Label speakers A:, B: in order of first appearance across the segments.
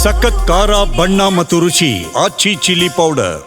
A: ಸಖತ್ ಖಾರ, ಬಣ್ಣ ಮತ್ತು ರುಚಿ ಆಚಿ ಚಿಲ್ಲಿ ಪೌಡರ್.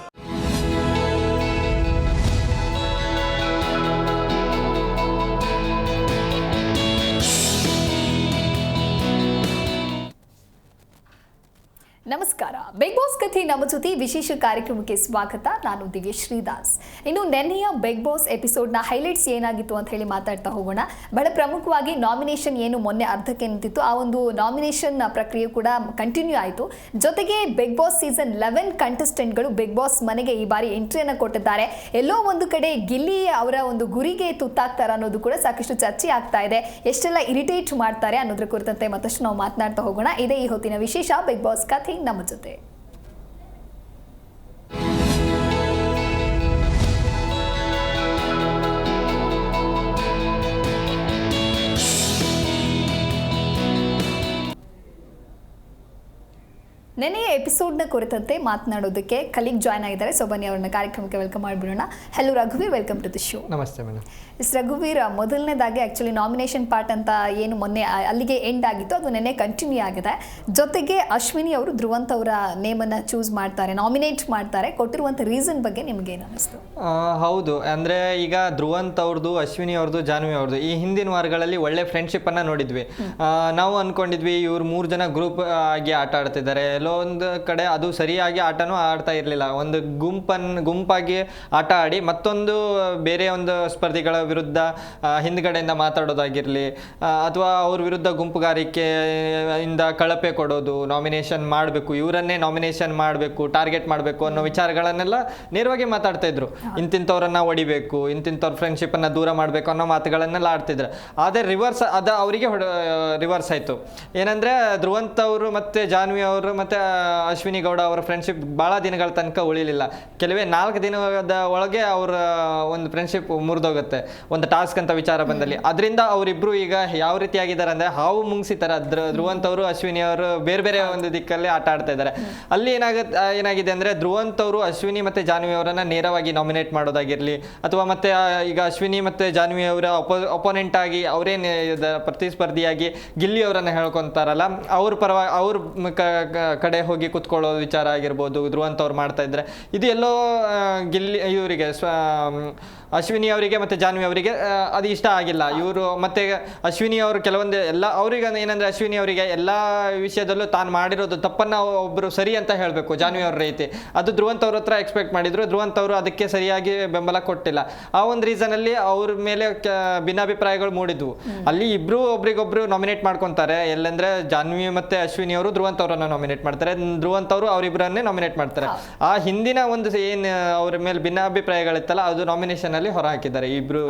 B: ನಮಸ್ಕಾರ. ಬಿಗ್ ಬಾಸ್ ಕಥೆ ನಮ್ಮ ಜೊತೆ ವಿಶೇಷ ಕಾರ್ಯಕ್ರಮಕ್ಕೆ ಸ್ವಾಗತ. ನಾನು ದಿವ್ಯ ಶ್ರೀದಾಸ್. ಇನ್ನು ನೆನ್ನೆಯ ಬಿಗ್ ಬಾಸ್ ಎಪಿಸೋಡ್ನ ಹೈಲೈಟ್ಸ್ ಏನಾಗಿತ್ತು ಅಂತ ಹೇಳಿ ಮಾತಾಡ್ತಾ ಹೋಗೋಣ. ಬಹಳ ಪ್ರಮುಖವಾಗಿ ನಾಮಿನೇಷನ್ ಏನು ಮೊನ್ನೆ ಅರ್ಧಕ್ಕೆ ನಿಂತಿತ್ತು, ಆ ಒಂದು ನಾಮಿನೇಷನ್ ಪ್ರಕ್ರಿಯೆ ಕೂಡ ಕಂಟಿನ್ಯೂ ಆಯಿತು. ಜೊತೆಗೆ ಬಿಗ್ ಬಾಸ್ ಸೀಸನ್ 11 ಕಂಟೆಸ್ಟೆಂಟ್ಗಳು ಬಿಗ್ ಬಾಸ್ ಮನೆಗೆ ಈ ಬಾರಿ ಎಂಟ್ರಿಯನ್ನು ಕೊಟ್ಟಿದ್ದಾರೆ. ಎಲ್ಲೋ ಒಂದು ಕಡೆ ಗಿಲ್ಲಿ ಅವರ ಒಂದು ಗುರಿಗೆ ತುತ್ತಾಗ್ತಾರೆ ಅನ್ನೋದು ಕೂಡ ಸಾಕಷ್ಟು ಚರ್ಚೆ ಆಗ್ತಾ ಇದೆ. ಎಷ್ಟೆಲ್ಲ ಇರಿಟೇಟ್ ಮಾಡ್ತಾರೆ ಅನ್ನೋದ್ರ ಕುರಿತಂತೆ ಮತ್ತಷ್ಟು ನಾವು ಮಾತನಾಡ್ತಾ ಹೋಗೋಣ. ಇದೇ ಈ ಹೊತ್ತಿನ ವಿಶೇಷ ಬಿಗ್ ಬಾಸ್ ಕಥೆ ನಮ್ಮ ಜೊತೆ. ನೆನೆಯ ಎಪಿಸೋಡ್ನ ಕುರಿತಂತೆ ಮಾತನಾಡೋದಕ್ಕೆ ಕಲೀಗ್ ಜಾಯ್ನ್ ಆಗಿದ್ದಾರೆ. ಸೊ ಬನ್ನಿ ಅವ್ರನ್ನ ಕಾರ್ಯಕ್ರಮಕ್ಕೆ ವೆಲ್ಕಮ್ ಮಾಡಿಬಿಡೋಣ. ಹೆಲೋ ರಘುವೀರ್, ವೆಲ್ಕಮ್ ಟು ದಿ ಶೋ.
C: ನಮಸ್ತೆ ಮೇಡಮ್.
B: ರಘುವೀರ್, ಮೊದಲನೇದಾಗಿ ಆ್ಯಕ್ಚುಲಿ ನಾಮಿನೇಷನ್ ಪಾರ್ಟ್ ಅಂತ ಏನು ಮೊನ್ನೆ ಅಲ್ಲಿಗೆ ಎಂಡ್ ಆಗಿತ್ತು, ಅದು ನೆನ್ನೆ ಕಂಟಿನ್ಯೂ ಆಗಿದೆ. ಜೊತೆಗೆ ಅಶ್ವಿನಿ ಅವರು ಧ್ರುವಂತ್ ಅವರ ನೇಮನ್ನು ಚೂಸ್ ಮಾಡ್ತಾರೆ, ನಾಮಿನೇಟ್ ಮಾಡ್ತಾರೆ. ಕೊಟ್ಟಿರುವಂಥ ರೀಸನ್ ಬಗ್ಗೆ ನಿಮ್ಗೆ ಏನು ಅನ್ನಿಸ್ತು?
C: ಹೌದು, ಅಂದರೆ ಈಗ ಧ್ರುವಂತ್ ಅವ್ರದ್ದು, ಅಶ್ವಿನಿ ಅವ್ರದ್ದು, ಜಾನ್ವಿ ಅವ್ರದ್ದು ಈ ಹಿಂದಿನ ವಾರಗಳಲ್ಲಿ ಒಳ್ಳೆ ಫ್ರೆಂಡ್ಶಿಪ್ಪನ್ನು ನೋಡಿದ್ವಿ. ನಾವು ಅಂದ್ಕೊಂಡಿದ್ವಿ ಇವ್ರು 3 ಜನ ಗ್ರೂಪ್ ಆಗಿ ಆಟ ಆಡ್ತಿದ್ದಾರೆ. ಎಲ್ಲೋ ಒಂದು ಕಡೆ ಅದು ಸರಿಯಾಗಿ ಆಟನೂ ಆಡ್ತಾ ಇರಲಿಲ್ಲ. ಒಂದು ಗುಂಪಾಗಿ ಆಟ ಆಡಿ ಮತ್ತೊಂದು ಬೇರೆ ಒಂದು ಸ್ಪರ್ಧಿಗಳ ವಿರುದ್ಧ ಹಿಂದ್ಗಡೆಯಿಂದ ಮಾತಾಡೋದಾಗಿರಲಿ, ಅಥವಾ ಅವ್ರ ವಿರುದ್ಧ ಗುಂಪುಗಾರಿಕೆಯಿಂದ ಕಳಪೆ ಕೊಡೋದು, ನಾಮಿನೇಷನ್ ಮಾಡಬೇಕು, ಇವರನ್ನೇ ನಾಮಿನೇಷನ್ ಮಾಡಬೇಕು, ಟಾರ್ಗೆಟ್ ಮಾಡಬೇಕು ಅನ್ನೋ ವಿಚಾರಗಳನ್ನೆಲ್ಲ ನೇರವಾಗಿ ಮಾತಾಡ್ತಾ ಇದ್ರು. ಇಂತಿಂಥವ್ರನ್ನ ಹೊಡಿಬೇಕು, ಇಂತಿಂಥವ್ರ ಫ್ರೆಂಡ್ಶಿಪ್ಪನ್ನು ದೂರ ಮಾಡಬೇಕು ಅನ್ನೋ ಮಾತುಗಳನ್ನೆಲ್ಲ ಆಡ್ತಿದ್ರು. ಆದರೆ ಅವರಿಗೆ ರಿವರ್ಸ್ ಆಯಿತು. ಏನಂದರೆ ಧ್ರುವಂತ್ ಅವರು ಮತ್ತು ಜಾನ್ವಿ ಅವರು ಮತ್ತು ಅಶ್ವಿನಿ ಗೌಡ ಅವರ ಫ್ರೆಂಡ್ಶಿಪ್ ಭಾಳ ದಿನಗಳ ತನಕ ಉಳಿಲಿಲ್ಲ. ಕೆಲವೇ 4 ದಿನದ ಒಳಗೆ ಅವರ ಒಂದು ಫ್ರೆಂಡ್ಶಿಪ್ ಮುರಿದೋಗುತ್ತೆ ಒಂದು ಟಾಸ್ಕ್ ಅಂತ ವಿಚಾರ ಬಂದಲ್ಲಿ. ಅದರಿಂದ ಅವರಿಬ್ರು ಈಗ ಯಾವ ರೀತಿ ಆಗಿದ್ದಾರೆ ಅಂದರೆ ಹಾವು ಮುಂಗಿಸಿತಾರೆ. ಧ್ರುವಂತ್ ಅವರು, ಅಶ್ವಿನಿ ಅವರು ಬೇರೆ ಬೇರೆ ಒಂದು ದಿಕ್ಕಲ್ಲಿ ಆಟ ಆಡ್ತಾ ಇದ್ದಾರೆ. ಅಲ್ಲಿ ಏನಾಗಿದೆ ಅಂದರೆ ಧ್ರುವಂತ್ ಅವರು ಅಶ್ವಿನಿ ಮತ್ತು ಜಾನ್ವಿ ಅವರನ್ನು ನೇರವಾಗಿ ನಾಮಿನೇಟ್ ಮಾಡೋದಾಗಿರಲಿ, ಅಥವಾ ಮತ್ತೆ ಈಗ ಅಶ್ವಿನಿ ಮತ್ತು ಜಾನ್ವಿ ಅವರ ಅಪೋನೆಂಟ್ ಆಗಿ ಅವರೇ ಪ್ರತಿಸ್ಪರ್ಧಿಯಾಗಿ ಗಿಲ್ಲಿ ಅವರನ್ನು ಹೇಳ್ಕೊತಾರಲ್ಲ, ಅವ್ರ ಕಡೆ ಹೋಗಿ ಕುತ್ಕೊಳ್ಳೋ ವಿಚಾರ ಆಗಿರ್ಬೋದು ಧ್ರುವಂತ್ ಅವ್ರು ಮಾಡ್ತಾ ಇದ್ರೆ, ಇದು ಎಲ್ಲೋ ಗಿಲ್ಲಿ ಇವರಿಗೆ ಅಶ್ವಿನಿ ಅವರಿಗೆ ಮತ್ತು ಜಾನ್ವಿ ಅವರಿಗೆ ಅದು ಇಷ್ಟ ಆಗಿಲ್ಲ. ಇವರು ಮತ್ತು ಅಶ್ವಿನಿ ಅವರು ಕೆಲವೊಂದು ಎಲ್ಲ ಅವ್ರಿಗೆ ಏನಂದರೆ ಅಶ್ವಿನಿ ಅವರಿಗೆ ಎಲ್ಲ ವಿಷಯದಲ್ಲೂ ತಾನು ಮಾಡಿರೋದು ತಪ್ಪನ್ನು ಒಬ್ಬರು ಸರಿ ಅಂತ ಹೇಳಬೇಕು ಜಾನ್ವಿ ಅವ್ರ ರೀತಿ. ಅದು ಧ್ರುವಂತ್ ಅವ್ರ ಹತ್ರ ಎಕ್ಸ್ಪೆಕ್ಟ್ ಮಾಡಿದ್ರು. ಧ್ರುವಂತ್ ಅವರು ಅದಕ್ಕೆ ಸರಿಯಾಗಿ ಬೆಂಬಲ ಕೊಟ್ಟಿಲ್ಲ. ಆ ಒಂದು ರೀಸನಲ್ಲಿ ಅವ್ರ ಮೇಲೆ ಭಿನ್ನಾಭಿಪ್ರಾಯಗಳು ಮೂಡಿದ್ವು. ಅಲ್ಲಿ ಇಬ್ಬರು ಒಬ್ರಿಗೊಬ್ರು ನಾಮಿನೇಟ್ ಮಾಡ್ಕೊತಾರೆ. ಎಲ್ಲಂದ್ರೆ ಜಾನ್ವಿ ಮತ್ತು ಅಶ್ವಿನಿ ಅವರು ಧ್ರುವಂತ್ ಅವರನ್ನು ನಾಮಿನೇಟ್ ಮಾಡ್ತಾರೆ, ಧ್ರುವಂತ್ ಅವರು ಅವರಿಬ್ಬರನ್ನೇ ನಾಮಿನೇಟ್ ಮಾಡ್ತಾರೆ. ಆ ಹಿಂದಿನ ಒಂದು ಏನು ಅವ್ರ ಮೇಲೆ ಭಿನ್ನಾಭಿಪ್ರಾಯಗಳಿತ್ತಲ್ಲ, ಅದು ನಾಮಿನೇಷನ್ ಹೊರ ಹಾಕಿದ್ದಾರೆ ಇಬ್ರು.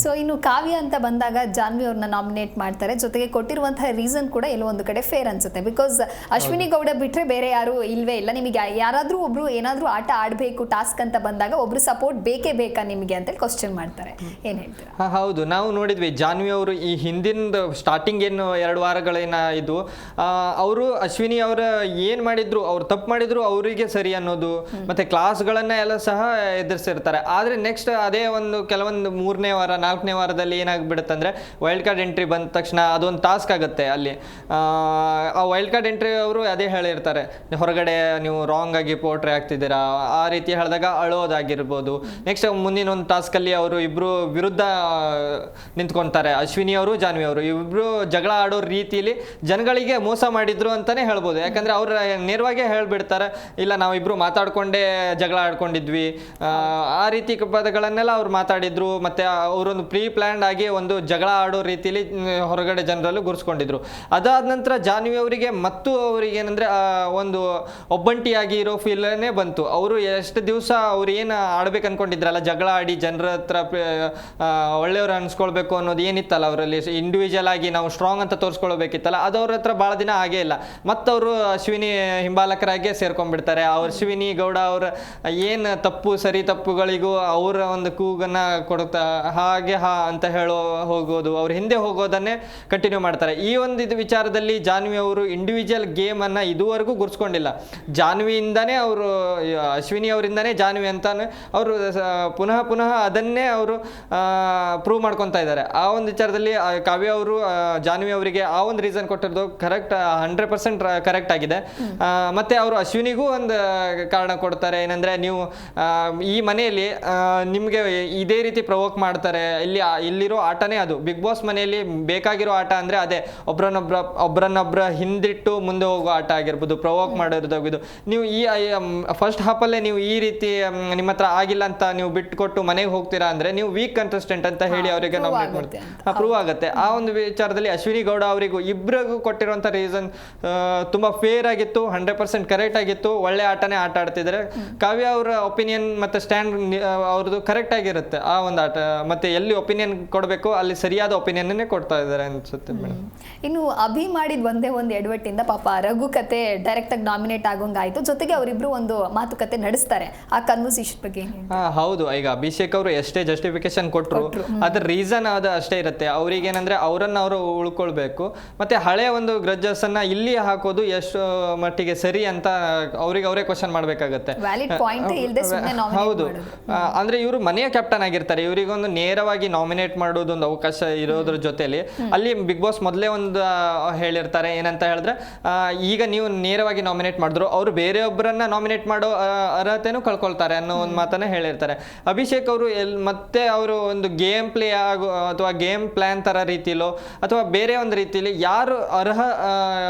B: ಸೊ ಇನ್ನು ಕಾವ್ಯ ಅಂತ ಬಂದಾಗ ಜಾನ್ವಿ ಅವ್ರನ್ನ ನಾಮಿನೇಟ್ ಮಾಡ್ತಾರೆ. ಜೊತೆಗೆ ಕೊಟ್ಟಿರುವಂತಹ ರೀಸನ್ ಕೂಡ ಎಲ್ಲೋ ಒಂದು ಕಡೆ ಫೇರ್ ಅನ್ಸುತ್ತೆ. ಬಿಕಾಸ್ ಅಶ್ವಿನಿ ಗೌಡ ಬಿಟ್ರೆ ಬೇರೆ ಯಾರು ಇಲ್ವೇ ಇಲ್ಲ. ನಿಮಗೆ ಯಾರಾದ್ರೂ ಒಬ್ರು ಏನಾದ್ರೂ ಆಟ ಆಡಬೇಕು ಟಾಸ್ಕ್ ಅಂತ ಬಂದಾಗ ಒಬ್ರು ಸಪೋರ್ಟ್ ಬೇಕೇ ಬೇಕಾ ನಿಮಗೆ ಅಂತ ಕ್ವಶನ್ ಮಾಡ್ತಾರೆ. ಏನ್ ಹೇಳ್ತೀರಾ?
C: ಹೌದು, ನಾವು ನೋಡಿದ್ವಿ ಜಾನ್ವಿ ಅವರು ಈ ಹಿಂದಿನ ಸ್ಟಾರ್ಟಿಂಗ್ ಏನು 2 ವಾರಗಳೇನ ಇದು ಅವರು ಅಶ್ವಿನಿ ಅವರ ಏನ್ ಮಾಡಿದ್ರು, ಅವ್ರು ತಪ್ಪು ಮಾಡಿದ್ರು ಅವರಿಗೆ ಸರಿ ಅನ್ನೋದು, ಮತ್ತೆ ಕ್ಲಾಸ್ಗಳನ್ನ ಎಲ್ಲ ಸಹ ಎದುರಿಸಿರ್ತಾರೆ. ಆದ್ರೆ ನೆಕ್ಸ್ಟ್ ಅದೇ ಒಂದು ಕೆಲವೊಂದು 3ನೇ ವಾರ 4ನೇ ವಾರದಲ್ಲಿ ಏನಾಗ್ಬಿಡುತ್ತೆ ಅಂದರೆ ವೈಲ್ಡ್ ಕಾರ್ಡ್ ಎಂಟ್ರಿ ಬಂದ ತಕ್ಷಣ ಅದೊಂದು ಟಾಸ್ಕ್ ಆಗುತ್ತೆ. ಅಲ್ಲಿ ಆ ವೈಲ್ಡ್ ಕಾರ್ಡ್ ಎಂಟ್ರಿ ಅವರು ಅದೇ ಹೇಳಿರ್ತಾರೆ, ಹೊರಗಡೆ ನೀವು ರಾಂಗ್ ಆಗಿ ಪೋರ್ಟ್ರಿ ಆಗ್ತಿದ್ದೀರಾ, ಆ ರೀತಿ ಹೇಳಿದಾಗ ಅಳೋದಾಗಿರ್ಬೋದು. ನೆಕ್ಸ್ಟ್ ಮುಂದಿನ ಒಂದು ಟಾಸ್ಕಲ್ಲಿ ಅವರು ಇಬ್ಬರು ವಿರುದ್ಧ ನಿಂತ್ಕೊತಾರೆ, ಅಶ್ವಿನಿ ಅವರು ಜಾನ್ವಿ ಅವರು ಇಬ್ಬರು ಜಗಳ ಆಡೋ ರೀತಿಯಲ್ಲಿ ಜನಗಳಿಗೆ ಮೋಸ ಮಾಡಿದ್ರು ಅಂತಾನೆ ಹೇಳ್ಬೋದು. ಯಾಕಂದ್ರೆ ಅವ್ರು ನೇರವಾಗಿ ಹೇಳ್ಬಿಡ್ತಾರೆ, ಇಲ್ಲ ನಾವಿಬ್ರು ಮಾತಾಡ್ಕೊಂಡೇ ಜಗಳ ಆಡ್ಕೊಂಡಿದ್ವಿ, ಆ ರೀತಿ ಪದಗಳನ್ನೆಲ್ಲ ಅವ್ರು ಮಾತಾಡಿದ್ರು. ಮತ್ತೆ ಅವರೊಂದು ಪ್ರೀ ಪ್ಲಾನ್ಡ್ ಆಗಿ ಒಂದು ಜಗಳ ಆಡೋ ರೀತಿಯಲ್ಲಿ ಹೊರಗಡೆ ಜನರಲ್ಲೂ ಗುರ್ಸ್ಕೊಂಡಿದ್ರು. ಅದಾದ ನಂತರ ಜಾನ್ವಿ ಅವರಿಗೆ ಮತ್ತು ಅವ್ರಿಗೆ ಏನಂದ್ರೆ ಒಂದು ಒಬ್ಬಂಟಿಯಾಗಿ ಇರೋ ಫೀಲೇ ಬಂತು. ಅವರು ಎಷ್ಟು ದಿವಸ ಅವ್ರು ಏನು ಆಡ್ಬೇಕು ಅನ್ಕೊಂಡಿದ್ರಲ್ಲ, ಜಗಳ ಆಡಿ ಜನರ ಹತ್ರ ಒಳ್ಳೆಯವ್ರು ಅನ್ಸ್ಕೊಳ್ಬೇಕು ಅನ್ನೋದು ಏನಿತ್ತಲ್ಲ ಅವರಲ್ಲಿ, ಇಂಡಿವಿಜುವಲ್ ಆಗಿ ನಾವು ಸ್ಟ್ರಾಂಗ್ ಅಂತ ತೋರಿಸ್ಕೊಳ್ಬೇಕಿತ್ತಲ್ಲ, ಅದು ಅವ್ರ ಹತ್ರ ಭಾಳ ದಿನ ಆಗೇ ಇಲ್ಲ. ಮತ್ತವರು ಅಶ್ವಿನಿ ಹಿಂಬಾಲಕರಾಗೆ ಸೇರ್ಕೊಂಡ್ಬಿಡ್ತಾರೆ. ಅವ್ರ ಅಶ್ವಿನಿ ಗೌಡ ಅವ್ರ ಏನು ತಪ್ಪು ಸರಿ ತಪ್ಪುಗಳಿಗೂ ಅವರ ಒಂದು ಕೂಗನ್ನ ಕೊಡ್ತಾ ಹಾಗೆ ಅಂತ ಹೋಗೋದು, ಅವ್ರ ಹಿಂದೆ ಹೋಗೋದನ್ನೇ ಕಂಟಿನ್ಯೂ ಮಾಡ್ತಾರೆ. ಈ ಒಂದು ಇದು ವಿಚಾರದಲ್ಲಿ ಜಾನ್ವಿ ಅವರು ಇಂಡಿವಿಜುವಲ್ ಗೇಮ್ ಅನ್ನ ಇದುವರೆಗೂ ಗುರ್ಸ್ಕೊಂಡಿಲ್ಲ. ಜಾನ್ವಿಯಿಂದಾನೇ ಅವರು, ಅಶ್ವಿನಿ ಅವರಿಂದಾನೇ ಜಾನ್ವಿ ಅಂತ ಅವರು ಪುನಃ ಪುನಃ ಅದನ್ನೇ ಅವರು ಪ್ರೂವ್ ಮಾಡ್ಕೊತಾ ಇದ್ದಾರೆ. ಆ ಒಂದು ವಿಚಾರದಲ್ಲಿ ಕಾವ್ಯ ಅವರು ಜಾನ್ವಿ ಅವರಿಗೆ ಆ ಒಂದು ರೀಸನ್ ಕೊಟ್ಟಿರೋದು ಕರೆಕ್ಟ್, 100% ಕರೆಕ್ಟ್ ಆಗಿದೆ. ಮತ್ತೆ ಅವರು ಅಶ್ವಿನಿಗೂ ಒಂದು ಕಾರಣ ಕೊಡ್ತಾರೆ, ಏನಂದ್ರೆ ನೀವು ಈ ಮನೆಯಲ್ಲಿ ನಿಮ್ಗೆ ಇದೇ ರೀತಿ ಪ್ರವೋಕ್ ಮಾಡ್ತಾರೆ, ಇಲ್ಲಿರೋ ಆಟನೇ ಅದು. ಬಿಗ್ ಬಾಸ್ ಮನೆಯಲ್ಲಿ ಬೇಕಾಗಿರೋ ಆಟ ಅಂದ್ರೆ ಅದೇ, ಒಬ್ರನ್ನೊಬ್ರ ಹಿಂದಿಟ್ಟು ಮುಂದೆ ಹೋಗೋ ಆಟ ಆಗಿರ್ಬೋದು, ಪ್ರವೋಕ್ ಮಾಡೋದಾಗಿದ್ದು. ನೀವು ಈ ಫಸ್ಟ್ ಹಾಫಲ್ಲೇ ನೀವು ಈ ರೀತಿ ನಿಮ್ಮ ಹತ್ರ ಆಗಿಲ್ಲ ಅಂತ ನೀವು ಬಿಟ್ಕೊಟ್ಟು ಮನೆಗೆ ಹೋಗ್ತೀರಾ ಅಂದ್ರೆ ನೀವು ವೀಕ್ ಕಂಟೆಸ್ಟೆಂಟ್ ಅಂತ ಹೇಳಿ ಅವರಿಗೆ ನಾಮಿನೇಟ್ ಮಾಡ್ತೀವಿ, ಪ್ರೂವ್ ಆಗುತ್ತೆ. ಆ ಒಂದು ವಿಚಾರದಲ್ಲಿ ಅಶ್ವಿನಿ ಗೌಡ ಅವರಿಗೂ ಇಬ್ಬರಿಗೂ ಕೊಟ್ಟಿರುವಂತ ರೀಸನ್ ತುಂಬಾ ಫೇರ್ ಆಗಿತ್ತು, 100% ಕರೆಕ್ಟ್ ಆಗಿತ್ತು. ಒಳ್ಳೆ ಆಟನೇ ಆಟ ಆಡ್ತಿದ್ದಾರೆ. ಕಾವ್ಯ ಅವರ ಒಪಿನಿಯನ್ ಮತ್ತೆ ಸ್ಟ್ಯಾಂಡ್ ಅವ್ರದ್ದು ಕರೆಕ್ಟ್ ಆಗಿರುತ್ತೆ. ಆ ಒಂದು ಆಟ ಮತ್ತೆ ಎಲ್ಲಿ ಒಪಿನಿಯನ್ ಕೊಡಬೇಕು ಅಲ್ಲಿ ಸರಿಯಾದ ಒಪಿನಿಯನ್ ಕೊಡ್ತಾ ಇದ್ದಾರೆ ಅನ್ಸುತ್ತೆ ಮೇಡಮ್.
B: ಇನ್ನು ಅಭಿ ಮಾಡಿದ ಒಂದು ಎಡವಟ್ಟಿಂದ ಪಾಪ ರಘು ಕತೆ ಡೈರೆಕ್ಟ್ ಆಗಿ ನಾಮಿನೇಟ್ ಆಗೋಂಗಾಯ್ತು. ಜೊತೆಗೆ ಅವರಿಬ್ರು ಒಂದು ಮಾತುಕತೆ ನಡೆಸ್ತಾರೆ. ಆ ಕನ್ವರ್ಸೇಷನ್ ಬಗ್ಗೆ
C: ಹೌದು, ಈಗ ಅಭಿಷೇಕ್ ಅವರು ಎಷ್ಟೇ ಜಸ್ಟಿಫಿಕೇಶನ್ ಕೊಟ್ಟರು ಅದ್ರ ರೀಸನ್ ಅದು ಅಷ್ಟೇ ಇರುತ್ತೆ. ಅವ್ರಿಗೆ ಏನಂದ್ರೆ ಅವರನ್ನ ಅವರು ಉಳ್ಕೊಳ್ಬೇಕು, ಮತ್ತೆ ಹಳೆ ಒಂದು ಗ್ರಜ್ಜಸ್ ಅನ್ನ ಇಲ್ಲಿ ಹಾಕೋದು ಎಷ್ಟು ಮಟ್ಟಿಗೆ ಸರಿ ಅಂತ ಅವ್ರಿಗೆ ಅವರೇ ಕ್ವಶನ್ ಮಾಡ್ಬೇಕಾಗತ್ತೆ. ಹೌದು, ಅಂದ್ರೆ ಇವರು ಮನೆಯ ಕ್ಯಾಪ್ಟನ್ ಆಗಿರ್ತಾರೆ, ಇವರಿಗೊಂದು ನೇರವಾಗಿ ನಾಮಿನೇಟ್ ಮಾಡೋದು ಒಂದು ಅವಕಾಶ ಇರೋದ್ರ ಜೊತೆಲಿ ಅಲ್ಲಿ ಬಿಗ್ ಬಾಸ್ ಮೊದಲೇ ಒಂದು ಹೇಳಿರ್ತಾರೆ, ಏನಂತ ಹೇಳಿದ್ರೆ ಈಗ ನೀವು ನೇರವಾಗಿ ನಾಮಿನೇಟ್ ಮಾಡಿದ್ರು ಅವರು ಬೇರೆಯೊಬ್ಬರನ್ನ ನಾಮಿನೇಟ್ ಮಾಡೋ ಅರ್ಹತೆನೂ ಕಳ್ಕೊಳ್ತಾರೆ ಅನ್ನೋ ಒಂದು ಮಾತನ್ನ ಹೇಳಿರ್ತಾರೆ. ಅಭಿಷೇಕ್ ಅವರು ಮತ್ತೆ ಅವರು ಒಂದು ಗೇಮ್ ಪ್ಲೇ ಅಥವಾ ಗೇಮ್ ಪ್ಲಾನ್ ತರ ರೀತಿಲೋ ಅಥವಾ ಬೇರೆ ಒಂದು ರೀತಿಲಿ ಯಾರು ಅರ್ಹ